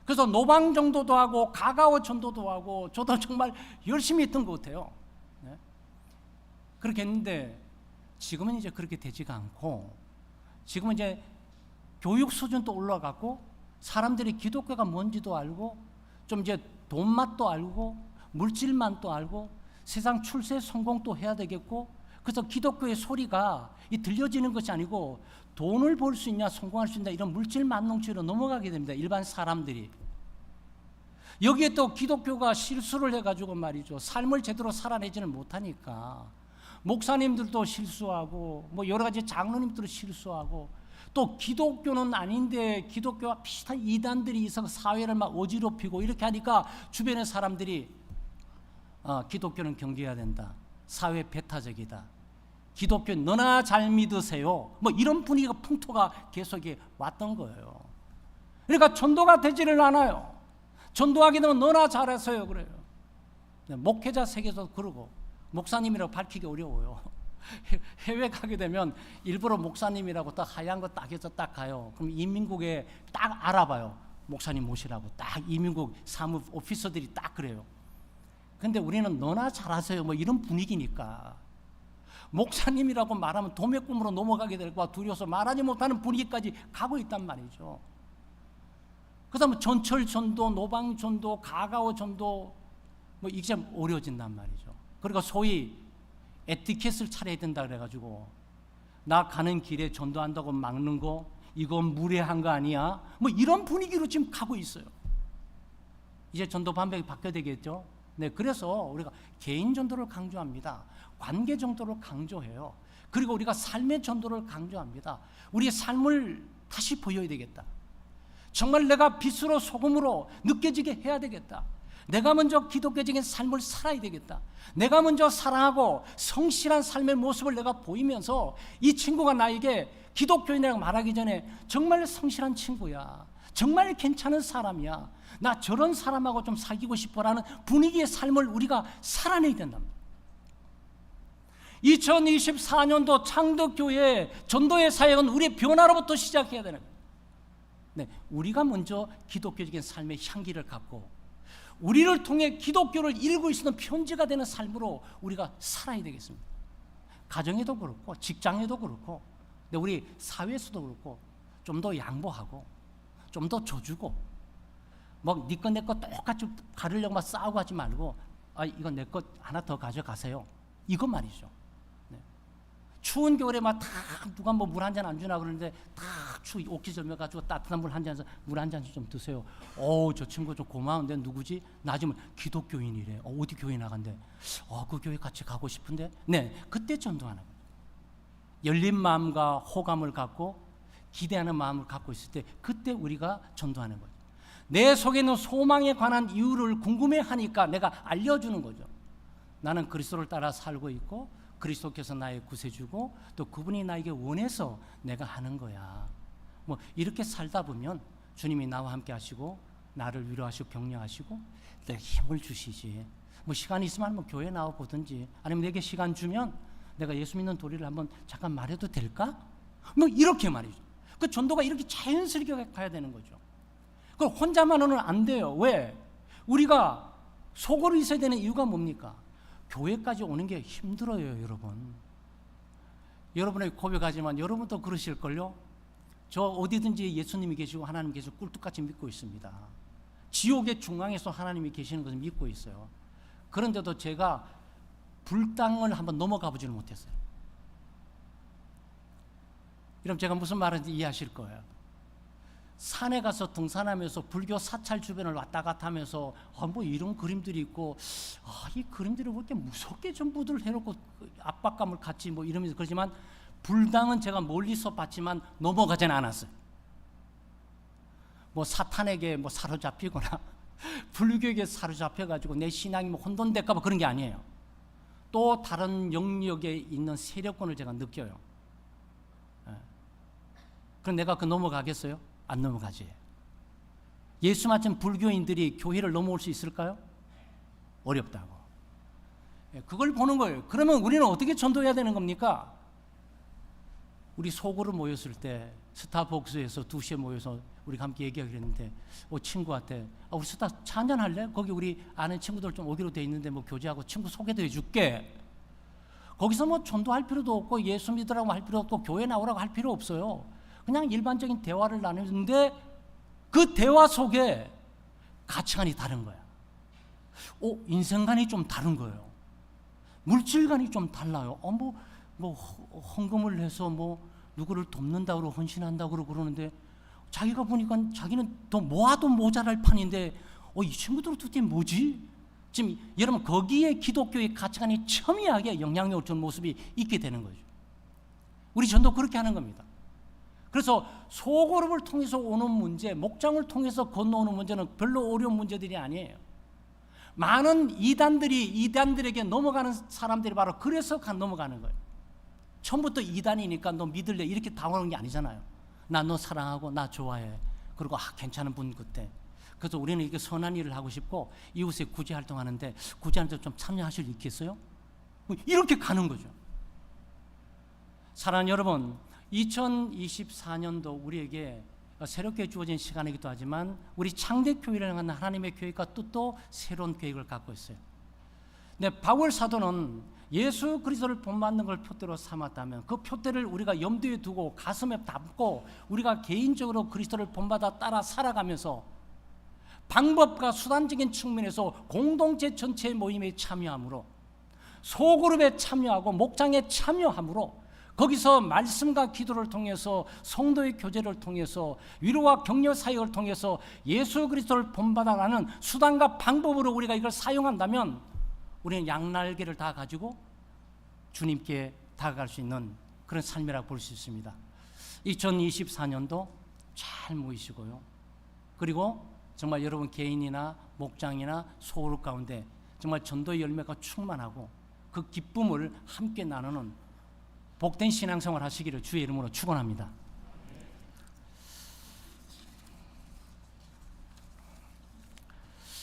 그래서 노방 전도도 하고 가가오 전도도 하고 저도 정말 열심히 했던 것 같아요. 네? 그렇게 했는데 지금은 이제 그렇게 되지가 않고 지금은 이제 교육 수준도 올라갔고 사람들이 기독교가 뭔지도 알고 좀 이제 돈 맛도 알고 물질만도 알고 세상 출세 성공도 해야 되겠고 그래서 기독교의 소리가 들려지는 것이 아니고 돈을 벌 수 있냐 성공할 수 있냐 이런 물질 만능주의로 넘어가게 됩니다. 일반 사람들이. 여기에 또 기독교가 실수를 해가지고 말이죠. 삶을 제대로 살아내지는 못하니까 목사님들도 실수하고 뭐 여러 가지 장로님들도 실수하고 또 기독교는 아닌데 기독교와 비슷한 이단들이 있어서 사회를 막 어지럽히고 이렇게 하니까 주변의 사람들이 기독교는 경계해야 된다. 사회 배타적이다. 기독교 너나 잘 믿으세요. 뭐 이런 분위기가 풍토가 계속 왔던 거예요. 그러니까 전도가 되지를 않아요. 전도하게 되면 너나 잘하세요 그래요. 목회자 세계에서 그러고 목사님이라고 밝히기 어려워요. 해외 가게 되면 일부러 목사님이라고 딱 하얀 거 딱 해서 딱 가요. 그럼 이민국에 딱 알아봐요. 목사님 모시라고 딱 이민국 사무 오피서들이 딱 그래요. 근데 우리는 너나 잘하세요 뭐 이런 분위기니까 목사님이라고 말하면 도매 꿈으로 넘어가게 될 거야 두려워서 말하지 못하는 분위기까지 가고 있단 말이죠. 그다음에 전철 전도, 노방 전도, 가가오 전도 뭐 이게 좀 어려워진단 말이죠. 그러니까 소위 에티켓을 차려야 된다 그래가지고 나 가는 길에 전도한다고 막는 거 이건 무례한 거 아니야? 뭐 이런 분위기로 지금 가고 있어요. 이제 전도 방법이 바뀌어야 되겠죠. 네, 그래서 우리가 개인 전도를 강조합니다. 관계 전도를 강조해요. 그리고 우리가 삶의 전도를 강조합니다. 우리의 삶을 다시 보여야 되겠다. 정말 내가 빛으로 소금으로 느껴지게 해야 되겠다. 내가 먼저 기독교적인 삶을 살아야 되겠다. 내가 먼저 사랑하고 성실한 삶의 모습을 내가 보이면서 이 친구가 나에게 기독교인이라고 말하기 전에 정말 성실한 친구야. 정말 괜찮은 사람이야. 나 저런 사람하고 좀 사귀고 싶어라는 분위기의 삶을 우리가 살아내야 된답니다. 2024년도 창덕교회 전도의 사역은 우리의 변화로부터 시작해야 되는 거예요. 네, 우리가 먼저 기독교적인 삶의 향기를 갖고 우리를 통해 기독교를 읽고 있는 편지가 되는 삶으로 우리가 살아야 되겠습니다. 가정에도 그렇고 직장에도 그렇고 우리 사회에서도 그렇고 좀 더 양보하고 좀 더 줘주고 뭐 네 거 내 거 똑같이 가르려고 막 싸우고 하지 말고 이거 내 거 하나 더 가져가세요. 이거 말이죠. 네. 추운 겨울에 막 다 누가 뭐 물 한 잔 안 주나 그러는데 다 옷기 절며가지고 따뜻한 물 한 잔 물 한 잔 좀 드세요. 저 친구 좀 고마운데 누구지? 나 지금 기독교인이래. 어디 교회 나간대? 그 교회 같이 가고 싶은데. 네, 그때 전도하는 거예요. 열린 마음과 호감을 갖고 기대하는 마음을 갖고 있을 때 그때 우리가 전도하는 거죠. 내 속에 있는 소망에 관한 이유를 궁금해하니까 내가 알려주는 거죠. 나는 그리스도를 따라 살고 있고 그리스도께서 나의 구세주고 또 그분이 나에게 원해서 내가 하는 거야. 뭐 이렇게 살다 보면 주님이 나와 함께 하시고 나를 위로하시고 격려하시고 내가 힘을 주시지. 뭐 시간이 있으면 한번 교회 나와 보든지 아니면 내게 시간 주면 내가 예수 믿는 도리를 한번 잠깐 말해도 될까? 뭐 이렇게 말이죠. 그 전도가 이렇게 자연스럽게 가야 되는 거죠. 그 혼자만은 안 돼요. 왜? 우리가 속으로 있어야 되는 이유가 뭡니까? 교회까지 오는 게 힘들어요, 여러분. 여러분에게 고백하지만 여러분도 그러실걸요? 저 어디든지 예수님이 계시고 하나님 계시고 꿀뚝같이 믿고 있습니다. 지옥의 중앙에서 하나님이 계시는 것을 믿고 있어요. 그런데도 제가 불당을 한번 넘어가 보지는 못했어요. 여러분 제가 무슨 말인지 이해하실 거예요. 산에 가서 등산하면서 불교 사찰 주변을 왔다 갔다 하면서 뭐 이런 그림들이 있고 이 그림들이 왜 이렇게 무섭게 전부들 해놓고 압박감을 갖지 뭐 이러면서 그러지만 불당은 제가 멀리서 봤지만 넘어가지는 않았어요. 뭐 사탄에게 뭐 사로잡히거나 불교에게 사로잡혀가지고 내 신앙이 뭐 혼돈될까 봐 그런 게 아니에요. 또 다른 영역에 있는 세력권을 제가 느껴요. 그럼 내가 그 넘어가겠어요? 안 넘어가지. 예수 맞은 불교인들이 교회를 넘어올 수 있을까요? 어렵다고. 그걸 보는 거예요. 그러면 우리는 어떻게 전도해야 되는 겁니까? 우리 속으로 모였을 때 스타벅스에서 2시에 모여서 우리가 함께 얘기하기로 했는데 친구한테 우리 스타 한잔할래? 거기 우리 아는 친구들 좀 오기로 돼 있는데 뭐 교제하고 친구 소개도 해줄게. 거기서 뭐 전도할 필요도 없고 예수 믿으라고 할 필요 없고 교회 나오라고 할 필요 없어요. 그냥 일반적인 대화를 나누는데 그 대화 속에 가치관이 다른 거야. 인생관이 좀 다른 거예요. 물질관이 좀 달라요. 뭐 헌금을 해서 뭐 누구를 돕는다고 헌신한다고 그러는데 자기가 보니까 자기는 더 모아도 모자랄 판인데 이 친구들 도대체 뭐지? 지금 여러분 거기에 기독교의 가치관이 첨예하게 영향력을 준 모습이 있게 되는 거죠. 우리 전도 그렇게 하는 겁니다. 그래서 소그룹을 통해서 오는 문제, 목장을 통해서 건너오는 문제는 별로 어려운 문제들이 아니에요. 많은 이단들에게 넘어가는 사람들이 바로 그래서 넘어가는 거예요. 처음부터 이단이니까 너 믿을래 이렇게 당하는 게 아니잖아요. 나 너 사랑하고 나 좋아해. 그리고 괜찮은 분 그때. 그래서 우리는 이렇게 선한 일을 하고 싶고 이웃에 구제 활동하는데 구제하는데 좀 참여하실 수 있겠어요? 이렇게 가는 거죠. 사랑하는 여러분, 2024년도 우리에게 새롭게 주어진 시간이기도 하지만 우리 창대교회를 향한 하나님의 계획과 뜻도 새로운 계획을 갖고 있어요. 네, 바울 사도는 예수 그리스도를 본받는 걸 표대로 삼았다면 그 표대를 우리가 염두에 두고 가슴에 담고 우리가 개인적으로 그리스도를 본받아 따라 살아가면서 방법과 수단적인 측면에서 공동체 전체의 모임에 참여함으로 소그룹에 참여하고 목장에 참여함으로 거기서 말씀과 기도를 통해서 성도의 교제를 통해서 위로와 격려 사역을 통해서 예수 그리스도를 본받아가는 수단과 방법으로 우리가 이걸 사용한다면 우리는 양날개를 다 가지고 주님께 다가갈 수 있는 그런 삶이라고 볼 수 있습니다. 2024년도 잘 모이시고요. 그리고 정말 여러분 개인이나 목장이나 소그룹 가운데 정말 전도의 열매가 충만하고 그 기쁨을 함께 나누는 복된 신앙생활 하시기를 주의 이름으로 축원합니다.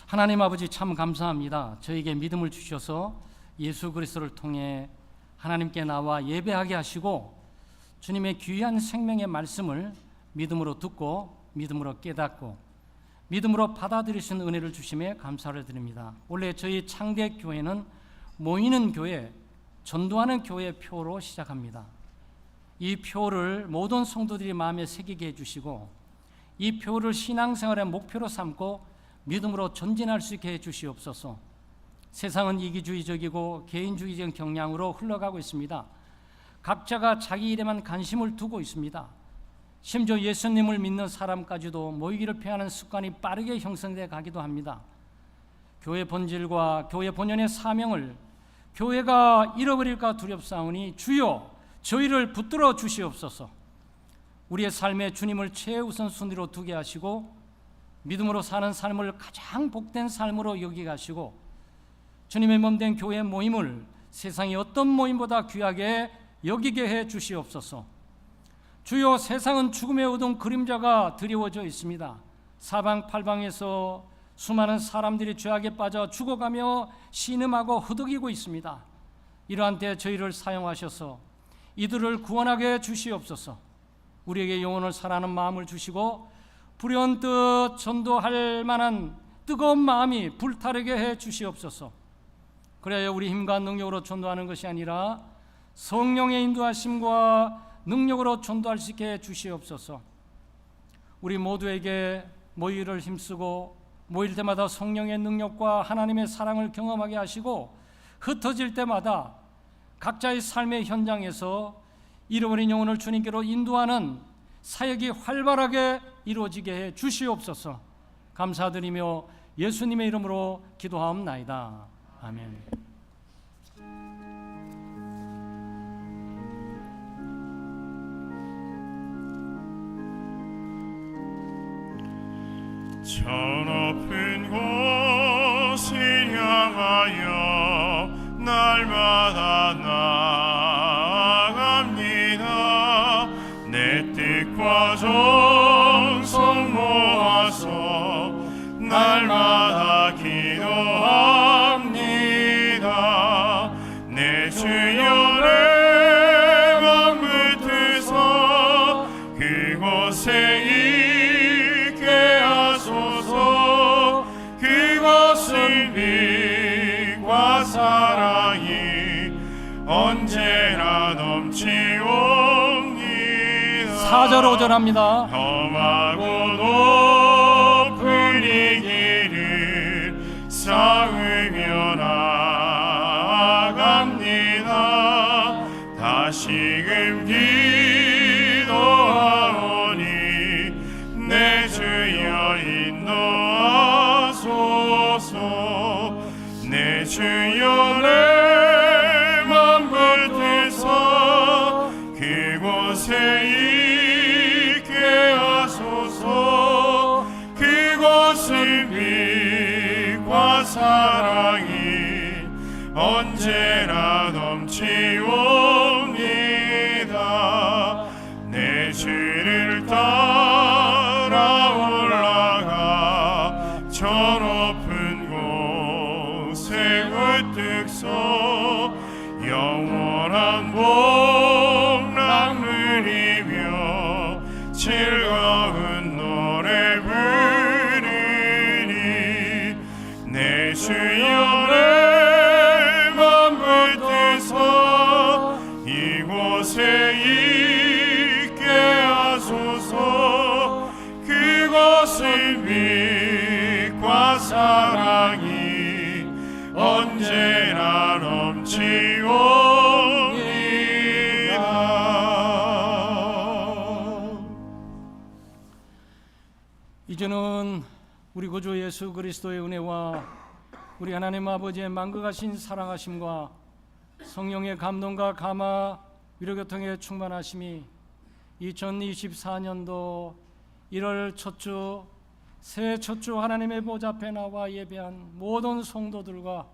하나님 아버지 참 감사합니다. 저에게 믿음을 주셔서 예수 그리스도를 통해 하나님께 나와 예배하게 하시고 주님의 귀한 생명의 말씀을 믿음으로 듣고 믿음으로 깨닫고 믿음으로 받아들이신 은혜를 주심에 감사를 드립니다. 원래 저희 창대교회는 모이는 교회, 전도하는 교회 표로 시작합니다. 이 표를 모든 성도들이 마음에 새기게 해주시고 이 표를 신앙생활의 목표로 삼고 믿음으로 전진할 수 있게 해주시옵소서. 세상은 이기주의적이고 개인주의적인 경향으로 흘러가고 있습니다. 각자가 자기 일에만 관심을 두고 있습니다. 심지어 예수님을 믿는 사람까지도 모이기를 피하는 습관이 빠르게 형성되어 가기도 합니다. 교회 본질과 교회 본연의 사명을 교회가 잃어버릴까 두렵사오니 주여 저희를 붙들어 주시옵소서. 우리의 삶에 주님을 최우선 순위로 두게 하시고 믿음으로 사는 삶을 가장 복된 삶으로 여기게 하시고 주님의 몸된 교회 모임을 세상의 어떤 모임보다 귀하게 여기게 해 주시옵소서. 주여 세상은 죽음의 어두운 그림자가 드리워져 있습니다. 사방팔방에서 수많은 사람들이 죄악에 빠져 죽어가며 신음하고 흐득이고 있습니다. 이러한 때 저희를 사용하셔서 이들을 구원하게 주시옵소서. 우리에게 영혼을 사랑하는 마음을 주시고 불현듯 전도할 만한 뜨거운 마음이 불타르게 해 주시옵소서. 그래야 우리 힘과 능력으로 전도하는 것이 아니라 성령의 인도하심과 능력으로 전도할 수 있게 해 주시옵소서. 우리 모두에게 모이를 힘쓰고 모일 때마다 성령의 능력과 하나님의 사랑을 경험하게 하시고 흩어질 때마다 각자의 삶의 현장에서 잃어버린 영혼을 주님께로 인도하는 사역이 활발하게 이루어지게 해 주시옵소서. 감사드리며 예수님의 이름으로 기도하옵나이다. 아멘. 저 높은 곳 언제나 넘치옵니다. 4절 5절 합니다. 험하고 높은 이 길을 쌓으며 나아갑니다. 다시금 기도하오니 내 주여 인도하소서. 내 주여 내 맘 붙드사 그곳에 있게 하소서. 그곳은 빛과 사랑이 언제나 넘치옵니다. 내 주를 따라 올라가 저 높은 곳에 우뚝 서 영원한 복락 누리며 즐거운 노래 부르니 내 주여 내 맘 붙드사 이곳에 있게 하소서. 그곳은 빛과 사랑이 언제나 넘치옵니다. 이제는 우리 구주 예수 그리스도의 은혜와 우리 하나님 아버지의 만극하신 사랑하심과 성령의 감동과 감화 위로교통의 충만하심이 2024년도 1월 첫 주 새해 첫 주 하나님의 보좌 앞에 나와 예배한 모든 성도들과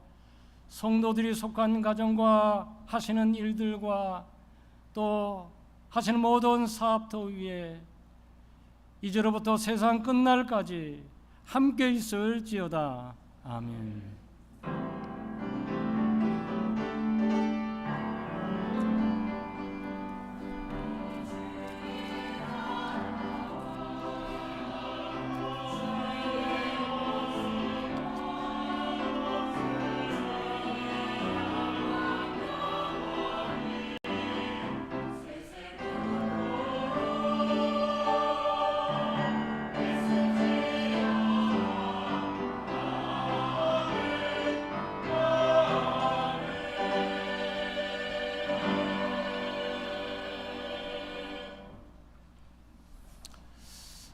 성도들이 속한 가정과 하시는 일들과 또 하시는 모든 사업터 위에 이제로부터 세상 끝날까지 함께 있을지어다. 아멘.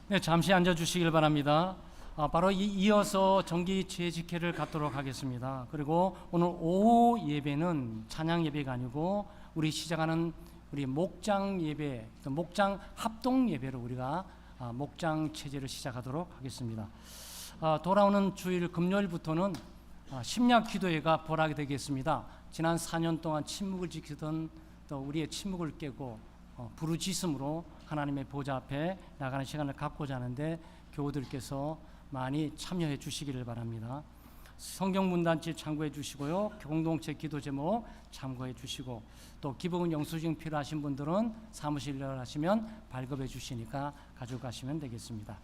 네, 잠시 앉아주시길 바랍니다. 바로 이어서 정기 재직회를 갖도록 하겠습니다. 그리고 오늘 오후 예배는 찬양 예배가 아니고 우리 시작하는 우리 목장 예배, 목장 합동 예배로 우리가 목장 체제를 시작하도록 하겠습니다. 돌아오는 주일 금요일부터는 심야 기도회가 벌하게 되겠습니다. 지난 4년 동안 침묵을 지키던 또 우리의 침묵을 깨고 부르짖음으로 하나님의 보좌 앞에 나가는 시간을 갖고자 하는데 교우들께서 많이 참여해 주시기를 바랍니다. 성경 문단지 참고해 주시고요. 공동체 기도 제목 참고해 주시고 또 기부금 영수증 필요하신 분들은 사무실에 하시면 발급해 주시니까 가져가시면 되겠습니다.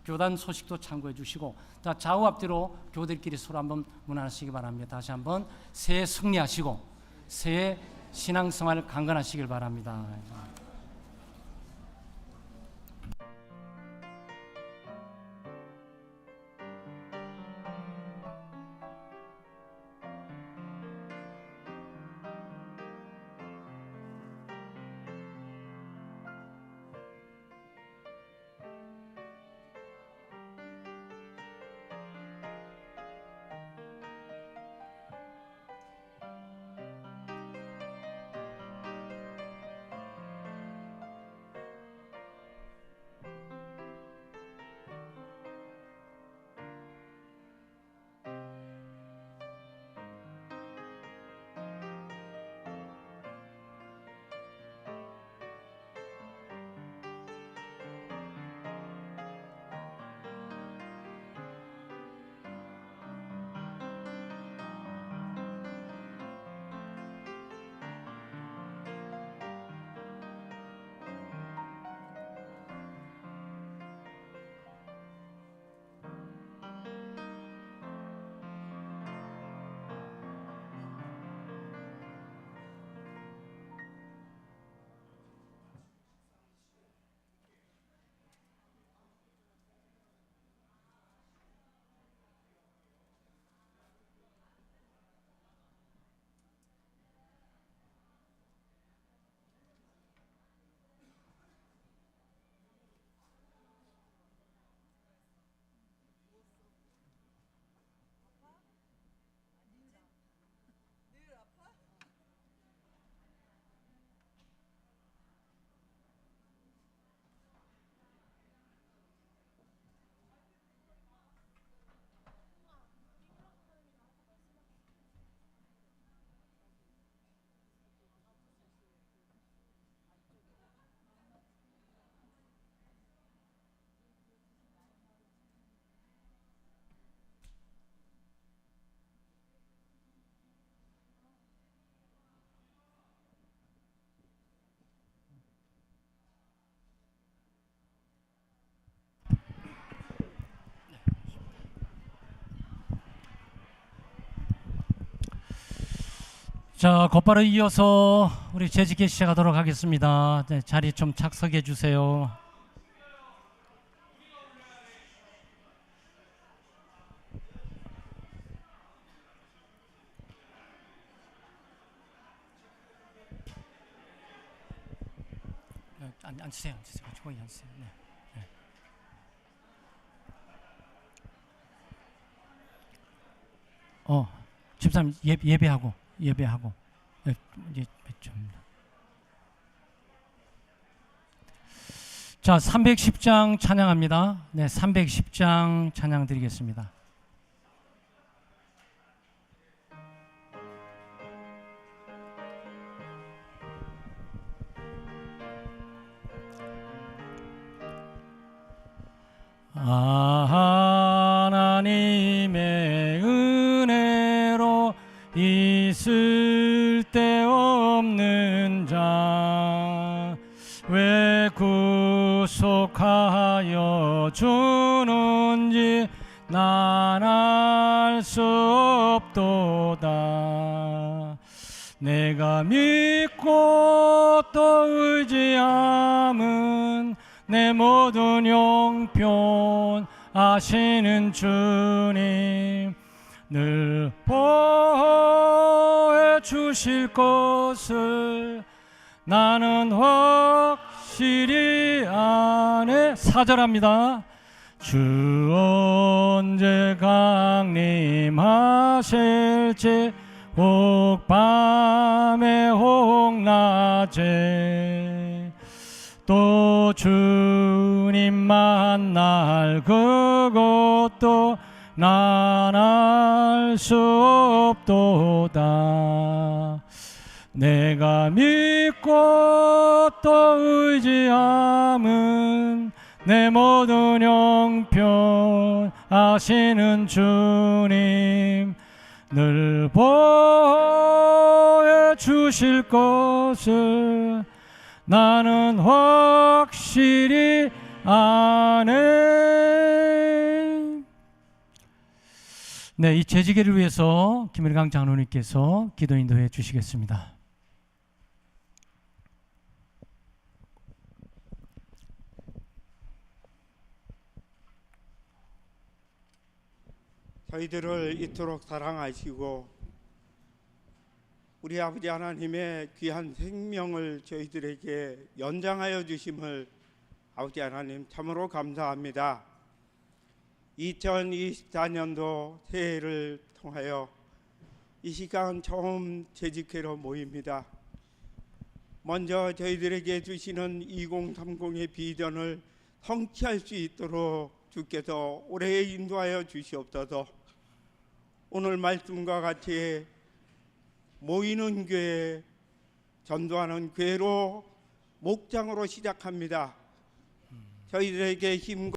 교단 소식도 참고해 주시고 자, 좌우 앞뒤로 교우들끼리 서로 한번 문안하시기 바랍니다. 다시 한번 새해 승리하시고 새해 신앙생활 강건하시길 바랍니다. 자, 곧바로 이어서 우리 재직회 시작하도록 하겠습니다. 네, 자리 좀 착석해 주세요. 앉으세요. 거기 앉으세요. 네. 네. 집사님 예배하고 네, 이제 좀. 자, 310장 찬양합니다. 네, 310장 찬양 드리겠습니다. 하나님의 은혜로 있을 데 없는 자 왜 구속하여 주는지 난 알 수 없도다. 내가 믿고 또 의지함은 내 모든 형편 아시는 주님 늘 보호해 주실 것을 나는 확실히 아네. 4절합니다. 주 언제 강림하실지 혹 밤에 혹 낮에 또 주님 만날 그것도 난 알 수 없도다. 내가 믿고 또 의지함은 내 모든 형편 아시는 주님 늘 보호해 주실 것을 나는 확실히 아네. 네, 이 재직회를 위해서 김일강 장로님께서 기도 인도해 주시겠습니다. 저희들을 이토록 사랑하시고 우리 아버지 하나님의 귀한 생명을 저희들에게 연장하여 주심을 아버지 하나님 참으로 감사합니다. 2024년도 새해를 통하여 이 시간 처음 재직회로 모입니다. 먼저 저희들에게 주시는 2030의 비전을 성취할 수 있도록 주께서 올해 인도하여 주시옵소서. 오늘 말씀과 같이 모이는 교회, 전도하는 교회로 목장으로 시작합니다. 저희들에게 힘과